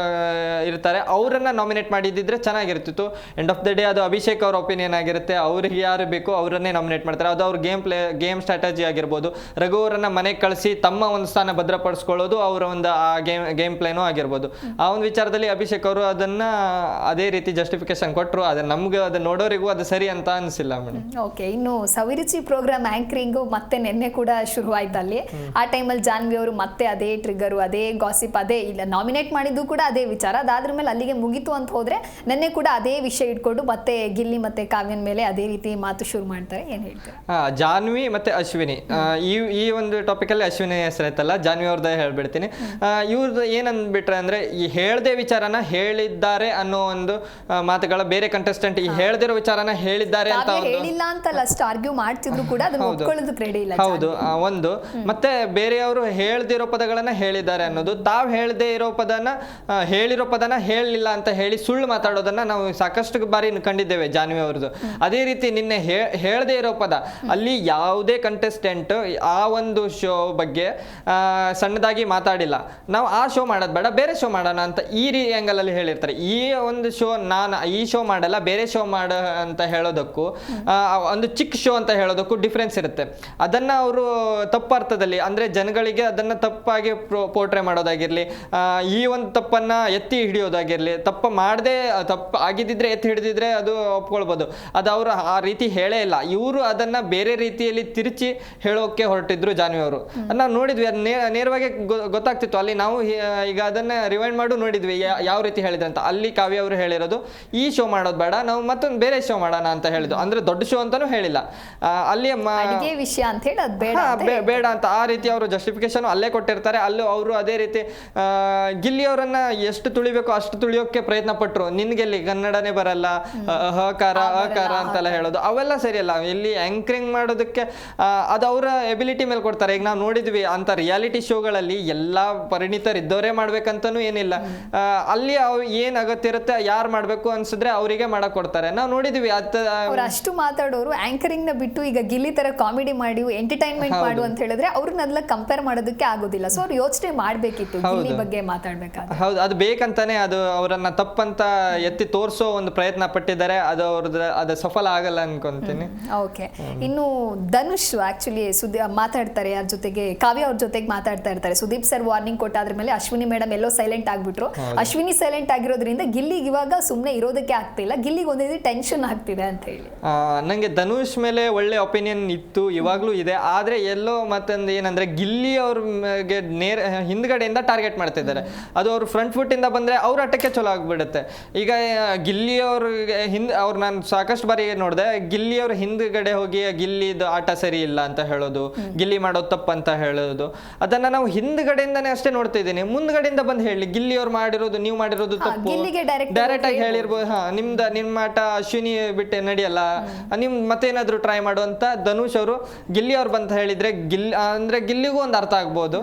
C: ಇರ್ತಾರೆ ಅವರನ್ನ ನಾಮಿನೇಟ್ ಮಾಡಿದ್ರೆ ಚೆನ್ನಾಗಿರ್ತಿತ್ತು. ಎಂಡ್ ಆಫ್ ದ ಡೇ ಅದು ಅಭಿಷೇಕ್ ಅವ್ರ ಒಪಿನಿಯನ್ ಆಗಿರುತ್ತೆ, ಅವ್ರಿಗೆ ಯಾರು ಬೇಕೋ ಅವರನ್ನೇ ನಾಮಿನೇಟ್ ಮಾಡ್ತಾರೆ. ಅದು ಅವ್ರ ಗೇಮ್ ಸ್ಟ್ರಾಟಜಿ ಆಗಿರ್ಬೋದು. ರಘು ಅವರನ್ನ ಮನೆಗೆ ಕಳಿಸಿ ತಮ್ಮ ಒಂದು ಸ್ಥಾನ ಭದ್ರಪಡಿಸ್ಕೊಳ್ಳೋದು ಅವರ ಒಂದು ಆ ಗೇಮ್ ಪ್ಲೇನೂ ಆಗಿರ್ಬೋದು. ಆ ಒಂದು ವಿಚಾರದಲ್ಲಿ ಅಭಿಷೇಕ್ ಅವರು ಅದನ್ನ ಅದೇ ರೀತಿ ಜಸ್ಟಿಫಿಕೇಶನ್ ಕೊಟ್ಟರು. ಅದನ್ನ ನಮ್ಗೆ ಅದನ್ನ ನೋಡೋರಿಗೂ ಅದು ಸರಿ ಅಂತ ಅನಿಸಿಲ್ಲ ಮೇಡಮ್.
B: ಓಕೆ, ಇನ್ನು ಸವಿರುಚಿ ಪ್ರೋಗ್ರಾಮ್ ಆಂಕರಿಂಗು ಮತ್ತೆ ನಿನ್ನೆ ಕೂಡ ಶುರುವಾಯ್ತು ಅಲ್ಲಿ. ಆ ಟೈಮಲ್ಲಿ ಜಾನ್ವಿ ಅವರು ಮತ್ತೆ ಅದೇ ಟ್ರಿಗರು, ಅದೇ ಗಾಸಿಪ್, ಅದೇ ಇಲ್ಲ ನಾಮಿನೇಟ್ ಮಾಡಿದ್ದು ಕೂಡ ಅದೇ ವಿಚಾರ. ಅದಾದ್ರ ಮೇಲೆ ಅಲ್ಲಿಗೆ ಮುಗಿತು ಅಂತ ಹೋದ್ರೆ ನಿನ್ನೆ ಕೂಡ ಅದೇ ವಿಷಯ ಇಟ್ಕೊಂಡು ಮತ್ತೆ ಗಿಲ್ಲಿ ಮತ್ತೆ ಕಾವ್ಯನ ಮೇಲೆ ಅದೇ ರೀತಿ ಮಾತು ಶುರು ಮಾಡ್ತಾರೆ. ಏನ್ ಹೇಳ್ತಾರೆ?
C: ಜಾನ್ವಿ ಮತ್ತೆ ಅಶ್ವಿನಿ, ಈ ಒಂದು ಟಾಪಿಕ್ ಅಲ್ಲಿ ಅಶ್ವಿನಿ ಹೆಸರಾಯ್ತಲ್ಲ, ಜಾನ್ವಿ ಅವ್ರದ್ದೇ ಹೇಳ್ಬಿಡ್ತೀನಿ. ಇವ್ರದ್ದು ಏನಂದ್ಬಿಟ್ರೆ ಅಂದ್ರೆ ಈ ಹೇಳ್ದೆ ವಿಚಾರನ ಹೇಳಿದ್ದಾರೆ ಅನ್ನೋ ಒಂದು ಮಾತುಗಳ ಬೇರೆ ಕಂಟೆಸ್ಟೆಂಟ್ ಈ ಹೇಳ್ದಿರೋ ವಿಚಾರನ ಹೇಳಿದ್ದಾರೆ ಅಂತ
B: ಹೇಳಿಲ್ಲ ಅಂತಲ್ಲ, ಅಷ್ಟು ಆರ್ಗ್ಯೂ ಮಾಡ್ತಿದ್ರು ಕೂಡ ಅದನ್ನ ಒಪ್ಕೊಳ್ಳೋದಕ್ಕೆ ರೆಡಿ ಇಲ್ಲ.
C: ಹೌದು, ಒಂದು ಮತ್ತೆ ಬೇರೆಯವರು ಹೇಳ್ದಿರೋ ಪದಗಳನ್ನ ಹೇಳಿದ್ದಾರೆ ಅನ್ನೋದು, ತಾವ್ ಹೇಳ್ದೇ ಇರೋ ಪದನ ಹೇಳಿರೋ ಪದನ ಹೇಳಲಿಲ್ಲ ಅಂತ ಹೇಳಿ ಸುಳ್ಳು ಮಾತಾಡೋದನ್ನ ನಾವು ಸಾಕಷ್ಟು ಬಾರಿ ಕಂಡಿದ್ದೇವೆ ಜಾನ್ವಿ ಅವ್ರದ್ದು. ಅದೇ ರೀತಿ ನಿನ್ನೆ ಹೇಳ್ದೇ ಇರೋ ಪದ, ಅಲ್ಲಿ ಯಾವುದೇ ಕಂಟೆಸ್ಟೆಂಟ್ ಆ ಒಂದು ಶೋ ಬಗ್ಗೆ ಸಣ್ಣದಾಗಿ ಮಾತಾಡಿಲ್ಲ. ನಾವು ಆ ಶೋ ಮಾಡೋದು ಬೇಡ, ಬೇರೆ ಶೋ ಮಾಡೋಣ ಅಂತ ಈ ಆಂಗಲ್ ಅಲ್ಲಿ ಹೇಳಿರ್ತಾರೆ. ಈ ಒಂದು ಶೋ ನಾನು ಈ ಶೋ ಮಾಡಲ್ಲ, ಬೇರೆ ಶೋ ಮಾಡ ಅಂತ ಹೇಳೋದಕ್ಕೂ ಒಂದು ಚಿಕ್ಕ ಶೋ ಅಂತ ಹೇಳೋದಕ್ಕೂ ಡಿಫ್ರೆನ್ಸ್ ಇರುತ್ತೆ. ಅದನ್ನ ಅವರು ತಪ್ಪರ್ಥದಲ್ಲಿ ಅಂದ್ರೆ ಜನಗಳಿಗೆ ಅದನ್ನ ತಪ್ಪಾಗಿ ಪೋರ್ಟ್ರೇ ಮಾಡೋದಾಗಿರ್ಲಿ, ಈ ಒಂದು ತಪ್ಪನ್ನ ಎತ್ತಿ ಹಿಡಿಯೋದಾಗಿರ್ಲಿ, ತಪ್ಪು ಆಗಿದ್ದಿದ್ರೆ ಎತ್ತಿ ಹಿಡಿದಿದ್ರೆ ಅದು ಒಪ್ಕೊಳ್ಬೋದು. ಅದು ಅವರು ಆ ರೀತಿ ಹೇಳೇ ಇಲ್ಲ. ಇವರು ಅದನ್ನ ಬೇರೆ ರೀತಿಯಲ್ಲಿ ತಿರುಚಿ ಹೇಳೋಕೆ ಹೊರಟಿದ್ರು ಜಾನ್ವಿ ಅವರು. ನಾವು ನೋಡಿದ್ವಿ, ಅದು ನೇರವಾಗಿ ಗೊತ್ತಾಗ್ತಿತ್ತು ಅಲ್ಲಿ. ನಾವು ಈಗ ಅದನ್ನ ರಿವೈಂಡ್ ಮಾಡು ನೋಡಿದ್ವಿ ಯಾವ ರೀತಿ ಹೇಳಿದ್ರೆ ಅಂತ. ಅಲ್ಲಿ ಕಾವ್ಯ ಅವರು ಹೇಳಿರೋದು ಈ ಶೋ ಮಾಡೋದು ಬೇಡ, ನಾವು ಮತ್ತೊಂದು ಬೇರೆ ಶೋ ಮಾಡೋಣ ಅಂತ ಹೇಳಿದ್ದು. ಅಂದ್ರೆ ದೊಡ್ಡ ಶೋ ಅಂತಾನು ಹೇಳಿಲ್ಲ ಅಲ್ಲಿ,
B: ವಿಷಯ ಅಂತ ಹೇಳಿ
C: ಬೇಡ ಅಂತ ಆ ರೀತಿ ಅವರು ಜಸ್ಟಿಫಿಕೇಶನ್ ಅಲ್ಲೇ ಕೊಟ್ಟಿರ್ತಾರೆ. ಅಲ್ಲೂ ಅವರು ಅದೇ ರೀತಿ ಗಿಲ್ಲಿ ಅವರನ್ನ ಎಷ್ಟು ತುಳಿಬೇಕು ಅಷ್ಟು ತುಳಿಯೋಕೆ ಪ್ರಯತ್ನ ಪಟ್ರು. ನಿನ್ಗೆಲ್ಲಿ ಕನ್ನಡನೇ ಬರಲ್ಲ, ಅಕಾರ ಅಂತೆಲ್ಲ ಹೇಳೋದು ಅವೆಲ್ಲ ಸರಿಯಲ್ಲ. ಇಲ್ಲಿ ಆಂಕರಿಂಗ್ ಮಾಡೋದಕ್ಕೆ ಅದು ಅವರ ಎಬಿಲಿಟಿ ಮೇಲೆ ಕೊಡ್ತಾರೆ. ಈಗ ನಾವು ನೋಡಿದ್ವಿ ಅಂತ ರಿಯಾಲಿಟಿ ಶೋಗಳಲ್ಲಿ ಎಲ್ಲಾ ಪರಿಣಿತರಿದ್ದವರೇ ಮಾಡ್ಬೇಕಂತನೂ ಏನಿಲ್ಲ. ಅಲ್ಲಿ ಏನ್ ಅಗತ್ಯ ಇರುತ್ತೆ, ಯಾರು ಮಾಡ್ಬೇಕು ಅನ್ಸಿದ್ರೆ ಅವರಿಗೆ ಮಾಡಕ್ ಕೊಡ್ತಾರೆ. ನಾವು ನೋಡಿದ್ವಿ
B: ಅಷ್ಟು ಮಾತಾಡೋರು ಆಂಕರಿಂಗ್ ನ ಬಿಟ್ಟು ಈಗ ಗಿಲ್ಲಿ ತರ ಕಾಮಿಡಿ ಮಾಡಿ ಎಂಟರ್ಟೈನ್ಮೆಂಟ್ ಮಾಡು ಅಂತ ಹೇಳಿದ್ರೆ ಅವ್ರನ್ನೆಲ್ಲ ಕಂಪೇರ್ ಮಾಡೋದಕ್ಕೆ ಆಗೋದಿಲ್ಲ. ಸೊ ಅವ್ರು ಯೋಚನೆ ಮಾಡ್ಬೇಕಿತ್ತು ಗಿಲ್ಲಿ ಬಗ್ಗೆ ಮಾತಾಡ್ಬೇಕಾದ್ರೆ.
C: ಹೌದು, ಅದು ಬೇಕಂತಾನೆ ಅದು ಅವರನ್ನ ತಪ್ಪಂತ ಎತ್ತಿ ತೋರಿಸೋ ಒಂದು ಪ್ರಯತ್ನ ಪಟ್ಟಿದ್ದಾರೆ. ಅದು ಅದು ಸಫಲ ಆಗಲ್ಲ ಅನ್ಕೊಂತೀನಿ.
B: ಓಕೆ, ಇನ್ನು ಧನುಷ್ ಆಕ್ಚುಲಿ ಮಾತಾಡ್ತಾರೆ ಯಾರ ಜೊತೆಗೆ, ಕಾವ್ಯ ಅವ್ರ ಜೊತೆಗೆ ಮಾತಾಡ್ತಾ ಇರ್ತಾರೆ. ಸುದೀಪ್ ಸರ್ ವಾರ್ನಿಂಗ್ ಕೊಟ್ಟಾದ್ರ ಮೇಲೆ ಅಶ್ವಿನಿ ಮೇಡಮ್ ಎಲ್ಲೋ ಸೈಲೆಂಟ್ ಆಗ್ಬಿಟ್ರು. ಅಶ್ವಿನಿ ಸೈಲೆಂಟ್ ಆಗಿರೋದ್ರಿಂದ ಗಿಲ್ಲಿಗೆ ಇವಾಗ ಸುಮ್ಮನೆ ಇರೋದಕ್ಕೆ ಆಗ್ತಿಲ್ಲ, ಗಿಲ್ಲಿಗೆ ಒಂದೇ ಟೆನ್ಷನ್ ಆಗ್ತಿದೆ ಅಂತ ಹೇಳಿ.
C: ನಂಗೆ ಧನುಷ್ ಮೇಲೆ ಒಳ್ಳೆ ಒಪಿನಿಯನ್ ಇತ್ತು, ಇವಾಗ್ಲೂ ಇದೆ. ಆದ್ರೆ ಎಲ್ಲೋ ಮತ್ತೊಂದು ಏನಂದ್ರೆ ಗಿಲ್ಲಿ ಅವ್ರಿಗೆ ಹಿಂದ್ಗಡೆಯಿಂದ ಟಾರ್ಗೆಟ್ ಮಾಡ್ತಿದ್ದಾರೆ. ಅದು ಅವ್ರ ಫ್ರಂಟ್ ಫುಟ್ ಇಂದ ಬಂದ್ರೆ ಅವ್ರ ಆಟಕ್ಕೆ ಚಲೋ ಆಗ್ಬಿಡುತ್ತೆ. ಈಗ ಗಿಲ್ಲಿ ಅವ್ರಿಗೆ ನಾನು ಸಾಕಷ್ಟು ಬಾರಿ ನೋಡಿದೆ, ಗಿಲ್ಲಿ ಅವ್ರ ಹಿಂದ್ಗಡೆ ಹೋಗಿ ಗಿಲ್ಲಿದು ಆಟ ಆಟ ಸರಿ ಇಲ್ಲ ಅಂತ ಹೇಳೋದು, ಗಿಲ್ಲಿ ಮಾಡೋದು ತಪ್ಪು ಅಂತ ಹೇಳೋದು, ಅದನ್ನ ನಾವು ಹಿಂದ್ಗಡೆಯಿಂದಾನೇ ಅಷ್ಟೇ ನೋಡ್ತಾ ಇದ್ದೀನಿ. ಮುಂದ್ಗಡೆಯಿಂದ ಬಂದು ಹೇಳಿ ಗಿಲ್ಲಿ ಅವ್ರು ಮಾಡಿರೋದು ನೀವು ಮಾಡಿರೋದು ತಪ್ಪು
B: ಗಿಲ್ಲಿಗೆ
C: ಡೈರೆಕ್ಟ್ ಆಗಿ ಹೇಳಿರ್ಬೋದು. ನಿಮ್ಮ ಆಟ ಅಶ್ವಿನಿ ಬಿಟ್ಟೆ ನಡೆಯಲ್ಲ, ನಿಮ್ ಮತ್ತೇನಾದ್ರು ಟ್ರೈ ಮಾಡು ಅಂತ ಧನುಷ್ ಅವರು ಗಿಲ್ಲಿ ಅವ್ರು ಬಂತ ಹೇಳಿದ್ರೆ ಅಂದ್ರೆ ಗಿಲ್ಲಿಗೂ ಒಂದು ಅರ್ಥ ಆಗ್ಬೋದು,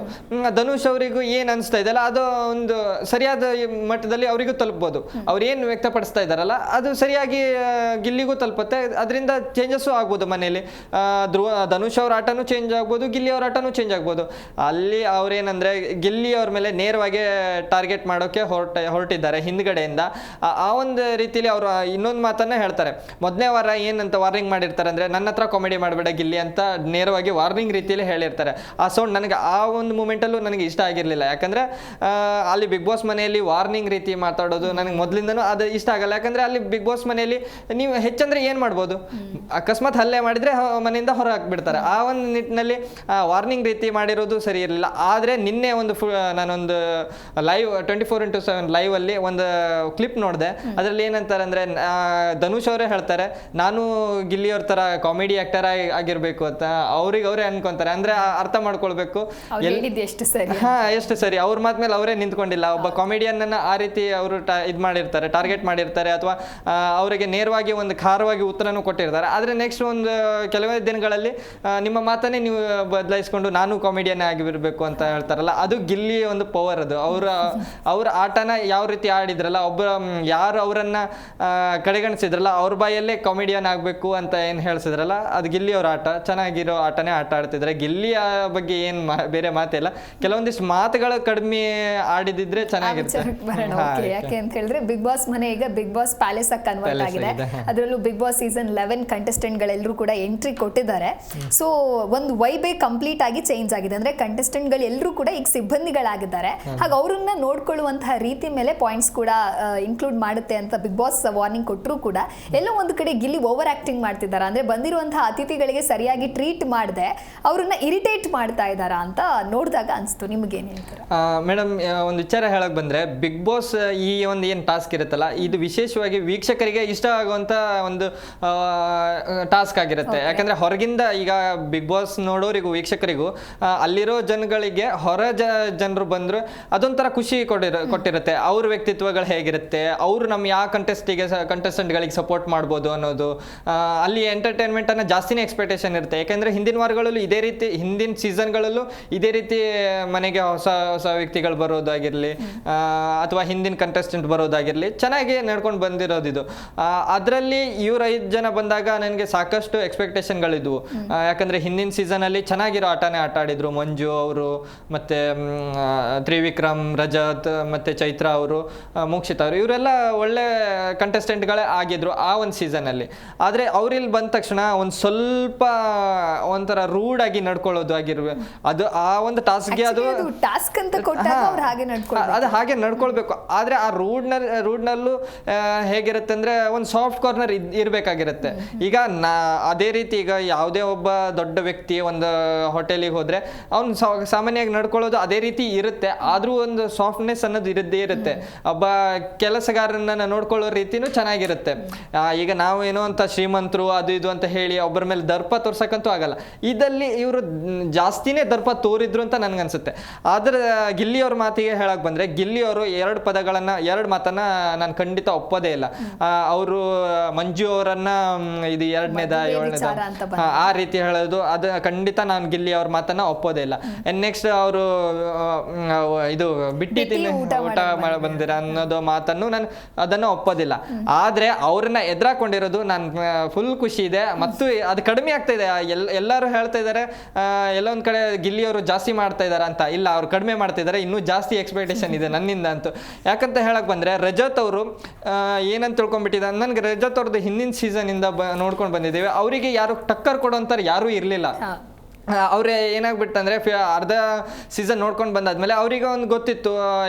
C: ಧನುಷ್ ಅವರಿಗೂ ಏನ್ ಅನ್ಸ್ತಾ ಇದೆಯಲ್ಲ ಅದು ಒಂದು ಸರಿಯಾದ ಮಟ್ಟದಲ್ಲಿ ಅವರಿಗೂ ತಲುಪಬಹುದು. ಅವ್ರು ಏನ್ ವ್ಯಕ್ತಪಡಿಸ್ತಾ ಇದಾರಲ್ಲ ಅದು ಸರಿಯಾಗಿ ಗಿಲ್ಲಿಗೂ ತಲುಪುತ್ತೆ. ಅದರಿಂದ ಚೇಂಜಸ್ ಆಗ್ಬೋದು ಮನೆಯಲ್ಲಿ. ಧನುಷ್ ಅವ್ರ ಆಟನೂ ಚೇಂಜ್ ಆಗ್ಬೋದು, ಗಿಲ್ಲಿ ಅವ್ರ ಆಟನೂ ಚೇಂಜ್ ಆಗ್ಬೋದು. ಅಲ್ಲಿ ಅವ್ರೇನಂದ್ರೆ ಗಿಲ್ಲಿ ಅವ್ರ ಮೇಲೆ ನೇರವಾಗಿ ಟಾರ್ಗೆಟ್ ಮಾಡೋಕೆ ಹೊರಟಿದ್ದಾರೆ ಹಿಂದ್ಗಡೆಯಿಂದ. ಆ ಒಂದು ರೀತಿಯಲ್ಲಿ ಅವರು ಇನ್ನೊಂದು ಮಾತನ್ನ ಹೇಳ್ತಾರೆ. ಮೊದಲನೇ ವಾರ ಏನಂತ ವಾರ್ನಿಂಗ್ ಮಾಡಿರ್ತಾರೆ ಅಂದ್ರೆ ನನ್ನ ಹತ್ರ ಕಾಮಿಡಿ ಮಾಡಬೇಡ ಗಿಲ್ಲಿ ಅಂತ ನೇರವಾಗಿ ವಾರ್ನಿಂಗ್ ರೀತಿಯಲ್ಲಿ ಹೇಳಿರ್ತಾರೆ. ಆ ಸೌಂಡ್ ನನಗೆ ಆ ಒಂದು ಮೂಮೆಂಟಲ್ಲೂ ನನಗೆ ಇಷ್ಟ ಆಗಿರಲಿಲ್ಲ. ಯಾಕಂದ್ರೆ ಅಲ್ಲಿ ಬಿಗ್ ಬಾಸ್ ಮನೆಯಲ್ಲಿ ವಾರ್ನಿಂಗ್ ರೀತಿ ಮಾತಾಡೋದು ನನಗೆ ಮೊದಲಿಂದನೂ ಅದು ಇಷ್ಟ ಆಗಲ್ಲ. ಯಾಕಂದ್ರೆ ಅಲ್ಲಿ ಬಿಗ್ ಬಾಸ್ ಮನೆಯಲ್ಲಿ ನೀವು ಹೆಚ್ಚಂದ್ರೆ ಏನ್ ಮಾಡ್ಬೋದು, ಅಕಸ್ಮಾತ್ ಹಲ್ಲೆ ಮಾಡಿದ್ರೆ ಮನೆಯಿಂದ ಹೊರ ಹಾಕ್ಬಿಡ್ತಾರೆ. ಆ ಒಂದು ನಿಟ್ಟಿನಲ್ಲಿ ವಾರ್ನಿಂಗ್ ರೀತಿ ಮಾಡಿರೋದು ಸರಿ ಇರಲಿಲ್ಲ. ಆದ್ರೆ ನಿನ್ನೆ ಒಂದು ನಾನೊಂದು ಲೈವ್ 24x7 ಲೈವ್ ಅಲ್ಲಿ ಒಂದು ಕ್ಲಿಪ್ ನೋಡಿದೆ. ಅದರಲ್ಲಿ ಏನಂತಾರೆ ಅಂದ್ರೆ ಧನುಷ್ ಅವರೇ ಹೇಳ್ತಾರೆ ನಾನು ಗಿಲ್ಲಿ ಅವ್ರ ತರ ಕಾಮಿಡಿ ಆಕ್ಟರ್ ಆಗಿರ್ಬೇಕು ಅಂತ ಅವರೇ ಅನ್ಕೊಂತಾರೆ. ಅಂದ್ರೆ ಅರ್ಥ ಮಾಡ್ಕೊಳ್ಬೇಕು ಎಷ್ಟು ಸರಿ ಅವ್ರ ಮಾತ್ ಮೇಲೆ ಅವರೇ ನಿಂತ್ಕೊಂಡಿಲ್ಲ. ಒಬ್ಬ ಕಾಮಿಡಿಯನ್ ಅನ್ನ ಆ ರೀತಿ ಅವರು ಇದ್ ಮಾಡಿರ್ತಾರೆ, ಟಾರ್ಗೆಟ್ ಮಾಡಿರ್ತಾರೆ, ಅಥವಾ ಅವರಿಗೆ ನೇರವಾಗಿ ಒಂದು ಖಾರವಾಗಿ ಉತ್ತರನೂ ಕೊಟ್ಟಿರ್ತಾರೆ. ಆದ್ರೆ ನೆಕ್ಸ್ಟ್ ಒಂದು ಕೆಲವೇ ದಿನಗಳಲ್ಲಿ ನಿಮ್ಮ ಮಾತನ್ನೇ ನೀವು ಬದಲಾಯಿಸ್ಕೊಂಡು ನಾನು ಕಾಮಿಡಿಯನ್ ಆಗಿರ್ಬೇಕು ಅಂತ ಹೇಳ್ತಾರಲ್ಲ, ಅದು ಗಿಲ್ಲಿ ಒಂದು ಪವರ್. ಅದು ಅವ್ರ ಆಟನ ಯಾವ ರೀತಿ ಆಡಿದ್ರಲ್ಲ, ಯಾರು ಅವರನ್ನ ಕಡೆಗಣಿಸಿದ್ರಲ್ಲ ಅವ್ರ ಬಾಯಲ್ಲೇ ಕಾಮಿಡಿಯನ್ ಆಗ್ಬೇಕು ಅಂತ ಏನ್ ಹೇಳ್ಸಿದ್ರಲ್ಲ, ಅದು ಗಿಲ್ಲಿ ಅವ್ರ ಆಟ. ಚೆನ್ನಾಗಿರೋ ಆಟನೇ ಆಟ ಆಡ್ತಿದ್ರೆ. ಗಿಲ್ಲಿಯ ಬಗ್ಗೆ ಏನ್ ಬೇರೆ ಮಾತಿಲ್ಲ, ಕೆಲವೊಂದಿಷ್ಟು ಮಾತುಗಳು ಕಡಿಮೆ ಆಡಿದಿದ್ರೆ ಚೆನ್ನಾಗಿರುತ್ತೆ.
B: ಯಾಕೆ ಅಂತ ಹೇಳಿದ್ರೆ ಬಿಗ್ ಬಾಸ್ ಮನೆ ಈಗ ಬಿಗ್ ಬಾಸ್ ಪ್ಯಾಲೇಸ್ ಆಗಿ ಕನ್ವರ್ಟ್ ಆಗಿದೆ. ಅದರಲ್ಲೂ ಬಿಗ್ ಬಾಸ್ ಸೀಸನ್ 11 ಕಂಟೆಸ್ಟೆಂಟ್ ಗಳೆಲ್ಲರೂ ಕೂಡ ಎಂಟ್ರಿ ಕೊಟ್ಟಿದ್ದಾರೆ. ಸೊ ಒಂದು ವೈಬೇ ಕಂಪ್ಲೀಟ್ ಆಗಿ ಚೇಂಜ್ ಆಗಿದೆ. ಅಂದ್ರೆ ಕಂಟೆಸ್ಟೆಂಟ್ ಗಳು ಎಲ್ಲರೂ ಕೂಡ ಈಗ ಸಿಬ್ಬಂದಿಗಳಾಗಿದ್ದಾರೆ. ಹಾಗೆ ಅವ್ರನ್ನ ನೋಡ್ಕೊಳ್ಳುವಂತಹ ರೀತಿ ಮೇಲೆ ಪಾಯಿಂಟ್ಸ್ ಕೂಡ ಇನ್ಕ್ಲೂಡ್ ಮಾಡುತ್ತೆ ಅಂತ ಬಿಗ್ ಬಾಸ್ ವಾರ್ನಿಂಗ್ ಕೊಟ್ಟರು ಕೂಡ ಎಲ್ಲೋ ಒಂದು ಕಡೆ ಗಿಲ್ಲಿ ಓವರ್ ಆಕ್ಟಿಂಗ್ ಮಾಡ್ತಿದ್ದಾರೆ. ಅಂದ್ರೆ ಬಂದಿರುವಂತಹ ಅತಿಥಿಗಳಿಗೆ ಸರಿಯಾಗಿ ಟ್ರೀಟ್ ಮಾಡದೆ ಅವ್ರನ್ನ ಇರಿಟೇಟ್ ಮಾಡ್ತಾ ಇದ್ದಾರಾ ಅಂತ ನೋಡಿದಾಗ ಅನ್ಸ್ತು. ನಿಮ್ಗೇನು ಹೇಳ್ತಾರೆ
C: ಮೇಡಮ್? ಒಂದು ವಿಚಾರ ಹೇಳಕ್ ಬಂದ್ರೆ ಬಿಗ್ ಬಾಸ್ ಈ ಒಂದು ಏನ್ ಟಾಸ್ಕ್ ಇರುತ್ತಲ್ಲ, ಇದು ವಿಶೇಷವಾಗಿ ವೀಕ್ಷಕರಿಗೆ ಇಷ್ಟ ಆಗುವಂತ ಒಂದು ಟಾಸ್ಕ್ ಆಗಿರುತ್ತೆ. ಯಾಕಂದ್ರೆ ಹೊರಗಿಂದ ಈಗ ಬಿಗ್ ಬಾಸ್ ನೋಡೋರಿಗೂ ವೀಕ್ಷಕರಿಗೂ ಅಲ್ಲಿರೋ ಜನಗಳಿಗೆ ಹೊರ ಜನರು ಬಂದ್ರು ಅದೊಂಥರ ಖುಷಿ ಕೊಟ್ಟಿರುತ್ತೆ. ಅವ್ರ ವ್ಯಕ್ತಿತ್ವಗಳು ಹೇಗಿರುತ್ತೆ, ಅವರು ನಮ್ಮ ಯಾವ ಕಂಟೆಸ್ಟೆಂಟ್ಗಳಿಗೆ ಸಪೋರ್ಟ್ ಮಾಡ್ಬೋದು ಅನ್ನೋದು, ಅಲ್ಲಿ ಎಂಟರ್ಟೈನ್ಮೆಂಟ್ ಅನ್ನ ಜಾಸ್ತಿನೇ ಎಕ್ಸ್ಪೆಕ್ಟೇಷನ್ ಇರುತ್ತೆ. ಯಾಕಂದ್ರೆ ಹಿಂದಿನ ವಾರಗಳಲ್ಲೂ ಇದೇ ರೀತಿ, ಹಿಂದಿನ ಸೀಸನ್ಗಳಲ್ಲೂ ಇದೇ ರೀತಿ ಮನೆಗೆ ಹೊಸ ಹೊಸ ವ್ಯಕ್ತಿಗಳು ಬರೋದಾಗಿರ್ಲಿ ಅಥವಾ ಹಿಂದಿನ ಕಂಟೆಸ್ಟೆಂಟ್ ಬರೋದಾಗಿರ್ಲಿ ಚೆನ್ನಾಗಿ ನಡ್ಕೊಂಡು ಬಂದಿರೋದು ಇದು. ಅದರಲ್ಲಿ ಇವ್ರ 5 ಜನ ಬಂದಾಗ ನನಗೆ ಸಾಕಷ್ಟು ಎಕ್ಸ್ಪೆಕ್ಟೇಷನ್ಗಳಿದ್ವು. ಯಾಕಂದ್ರೆ ಹಿಂದಿನ ಸೀಸನ್ ಅಲ್ಲಿ ಚೆನ್ನಾಗಿರೋ ಆಟನೇ ಆಟ ಆಡಿದ್ರು. ಮಂಜು ಅವರು, ಮತ್ತೆ ತ್ರಿವಿಕ್ರಮ್, ರಜತ್, ಮತ್ತೆ ಚೈತ್ರ ಅವರು, ಮೋಕ್ಷಿತ್ ಅವರು, ಇವರೆಲ್ಲ ಒಳ್ಳೆ ಕಂಟೆಸ್ಟೆಂಟ್ಗಳೇ ಆಗಿದ್ರು ಆ ಒಂದು ಸೀಸನ್ ಅಲ್ಲಿ. ಆದ್ರೆ ಅವ್ರಿಲ್ಲಿ ಬಂದ ತಕ್ಷಣ ಒಂದು ಸ್ವಲ್ಪ ಒಂಥರ ರೂಡ್ ಆಗಿ ನಡ್ಕೊಳ್ಳೋದು ಆಗಿರ್ಬೇಕು. ಅದು ಆ ಒಂದು ಟಾಸ್ಕ್ಗೆ ಅದು
B: ಟಾಸ್ಕ್ ಅಂತ ಕೊಟ್ಟಾಗ ಅವ್ರು ಹಾಗೆ ನಡ್ಕೊಳ್ಳೋದು,
C: ಅದು ಹಾಗೆ ನಡ್ಕೊಳ್ಬೇಕು. ಆದ್ರೆ ಆ ರೂಡ್ನಲ್ಲೂ ಹೇಗಿರುತ್ತೆ ಅಂದ್ರೆ ಒಂದು ಸಾಫ್ಟ್ ಕಾರ್ನರ್ ಇರ್ಬೇಕಾಗಿರುತ್ತೆ. ಈಗ ಅದೇ ರೀತಿ ಈಗ ಯಾವುದೇ ಒಬ್ಬ ದೊಡ್ಡ ವ್ಯಕ್ತಿ ಒಂದು ಹೋಟೆಲಿಗೆ ಹೋದ್ರೆ ಅವ್ನು ಸಾಮಾನ್ಯವಾಗಿ ನಡ್ಕೊಳ್ಳೋದು ಅದೇ ರೀತಿ ಇರುತ್ತೆ. ಆದ್ರೂ ಒಂದು ಸಾಫ್ಟ್ನೆಸ್ ಅನ್ನೋದು ಇದ್ದೇ ಇರುತ್ತೆ. ಒಬ್ಬ ಕೆಲಸಗಾರನ ನೋಡ್ಕೊಳ್ಳೋ ರೀತಿನೂ ಚೆನ್ನಾಗಿರುತ್ತೆ. ಈಗ ನಾವು ಏನೋ ಅಂತ ಶ್ರೀಮಂತರು ಅದು ಇದು ಅಂತ ಹೇಳಿ ಒಬ್ಬರ ಮೇಲೆ ದರ್ಪ ತೋರ್ಸಕ್ಕಂತೂ ಆಗಲ್ಲ. ಇದಲ್ಲಿ ಇವರು ಜಾಸ್ತಿನೇ ದರ್ಪ ತೋರಿದ್ರು ಅಂತ ನನ್ಗನ್ಸುತ್ತೆ. ಆದ್ರೆ ಗಿಲ್ಲಿ ಅವ್ರ ಮಾತಿಗೆ ಹೇಳಕ್ ಬಂದ್ರೆ, ಗಿಲ್ಲಿ ಅವರು 2 ಮಾತನ್ನ ನಾನು ಖಂಡಿತ ಒಪ್ಪೋದೇ ಇಲ್ಲ. ಅವರು ಮಂಜು ಅವರನ್ನ ಇದು 2ನೇದ 7ನೇದ ಆ ರೀತಿ ಹೇಳೋದು ಅದು ಖಂಡಿತ ನಾನು ಗಿಲ್ಲಿ ಅವ್ರ ಮಾತನ್ನ ಒಪ್ಪೋದೇ ಇಲ್ಲ. ನೆಕ್ಸ್ಟ್ ಅವರು ಇದು ಬಿಟ್ಟಿ ಊಟ ಬಂದಿರ ಅನ್ನೋದು ಮಾತನ್ನು ನಾನು ಅದನ್ನ ಒಪ್ಪೋದಿಲ್ಲ. ಆದ್ರೆ ಅವ್ರನ್ನ ಎದುರಾಕೊಂಡಿರೋದು ನಾನು ಫುಲ್ ಖುಷಿ ಇದೆ. ಮತ್ತು ಅದು ಕಡಿಮೆ ಆಗ್ತಾ ಇದೆ. ಎಲ್ಲರೂ ಹೇಳ್ತಾ ಇದಾರೆ ಎಲ್ಲೊಂದ್ ಕಡೆ ಗಿಲ್ಲಿ ಅವರು ಜಾಸ್ತಿ ಮಾಡ್ತಾ ಇದಾರೆ ಅಂತ. ಇಲ್ಲ, ಅವ್ರು ಕಡಿಮೆ ಮಾಡ್ತಿದ್ದಾರೆ. ಇನ್ನೂ ಜಾಸ್ತಿ ಎಕ್ಸ್ಪೆಕ್ಟೇಷನ್ ಇದೆ ನನ್ನಿಂದ ಅಂತೂ. ಯಾಕಂತ ಹೇಳಕ್ ಬಂದ್ರೆ ರಜತ್ ಅವರು ಏನಂತ ತಿಳ್ಕೊಂಡ್ಬಿಟ್ಟಿದ್ದಾರೆ. ನನ್ಗೆ ರಜತ್ ಅವ್ರದ್ದು ಹಿಂದಿನ ಸೀಸನ್ ಇಂದ ನೋಡ್ಕೊಂಡು ಬಂದಿದ್ದೇವೆ. ಅವರಿಗೆ ಯಾರು ಟಕ್ಕರ್ ಕೊಡೋಂತಾರೆ ಯಾರು ಇರ್ಲಿಲ್ಲ. ಅವ್ರೆ ಏನಾಗ್ಬಿಟ್ಟಂದ್ರೆ ಅರ್ಧ ಸೀಸನ್ ನೋಡ್ಕೊಂಡು ಬಂದಾದ್ಮೇಲೆ ಅವರಿಗೆ ಒಂದು ಗೊತ್ತಿತ್ತು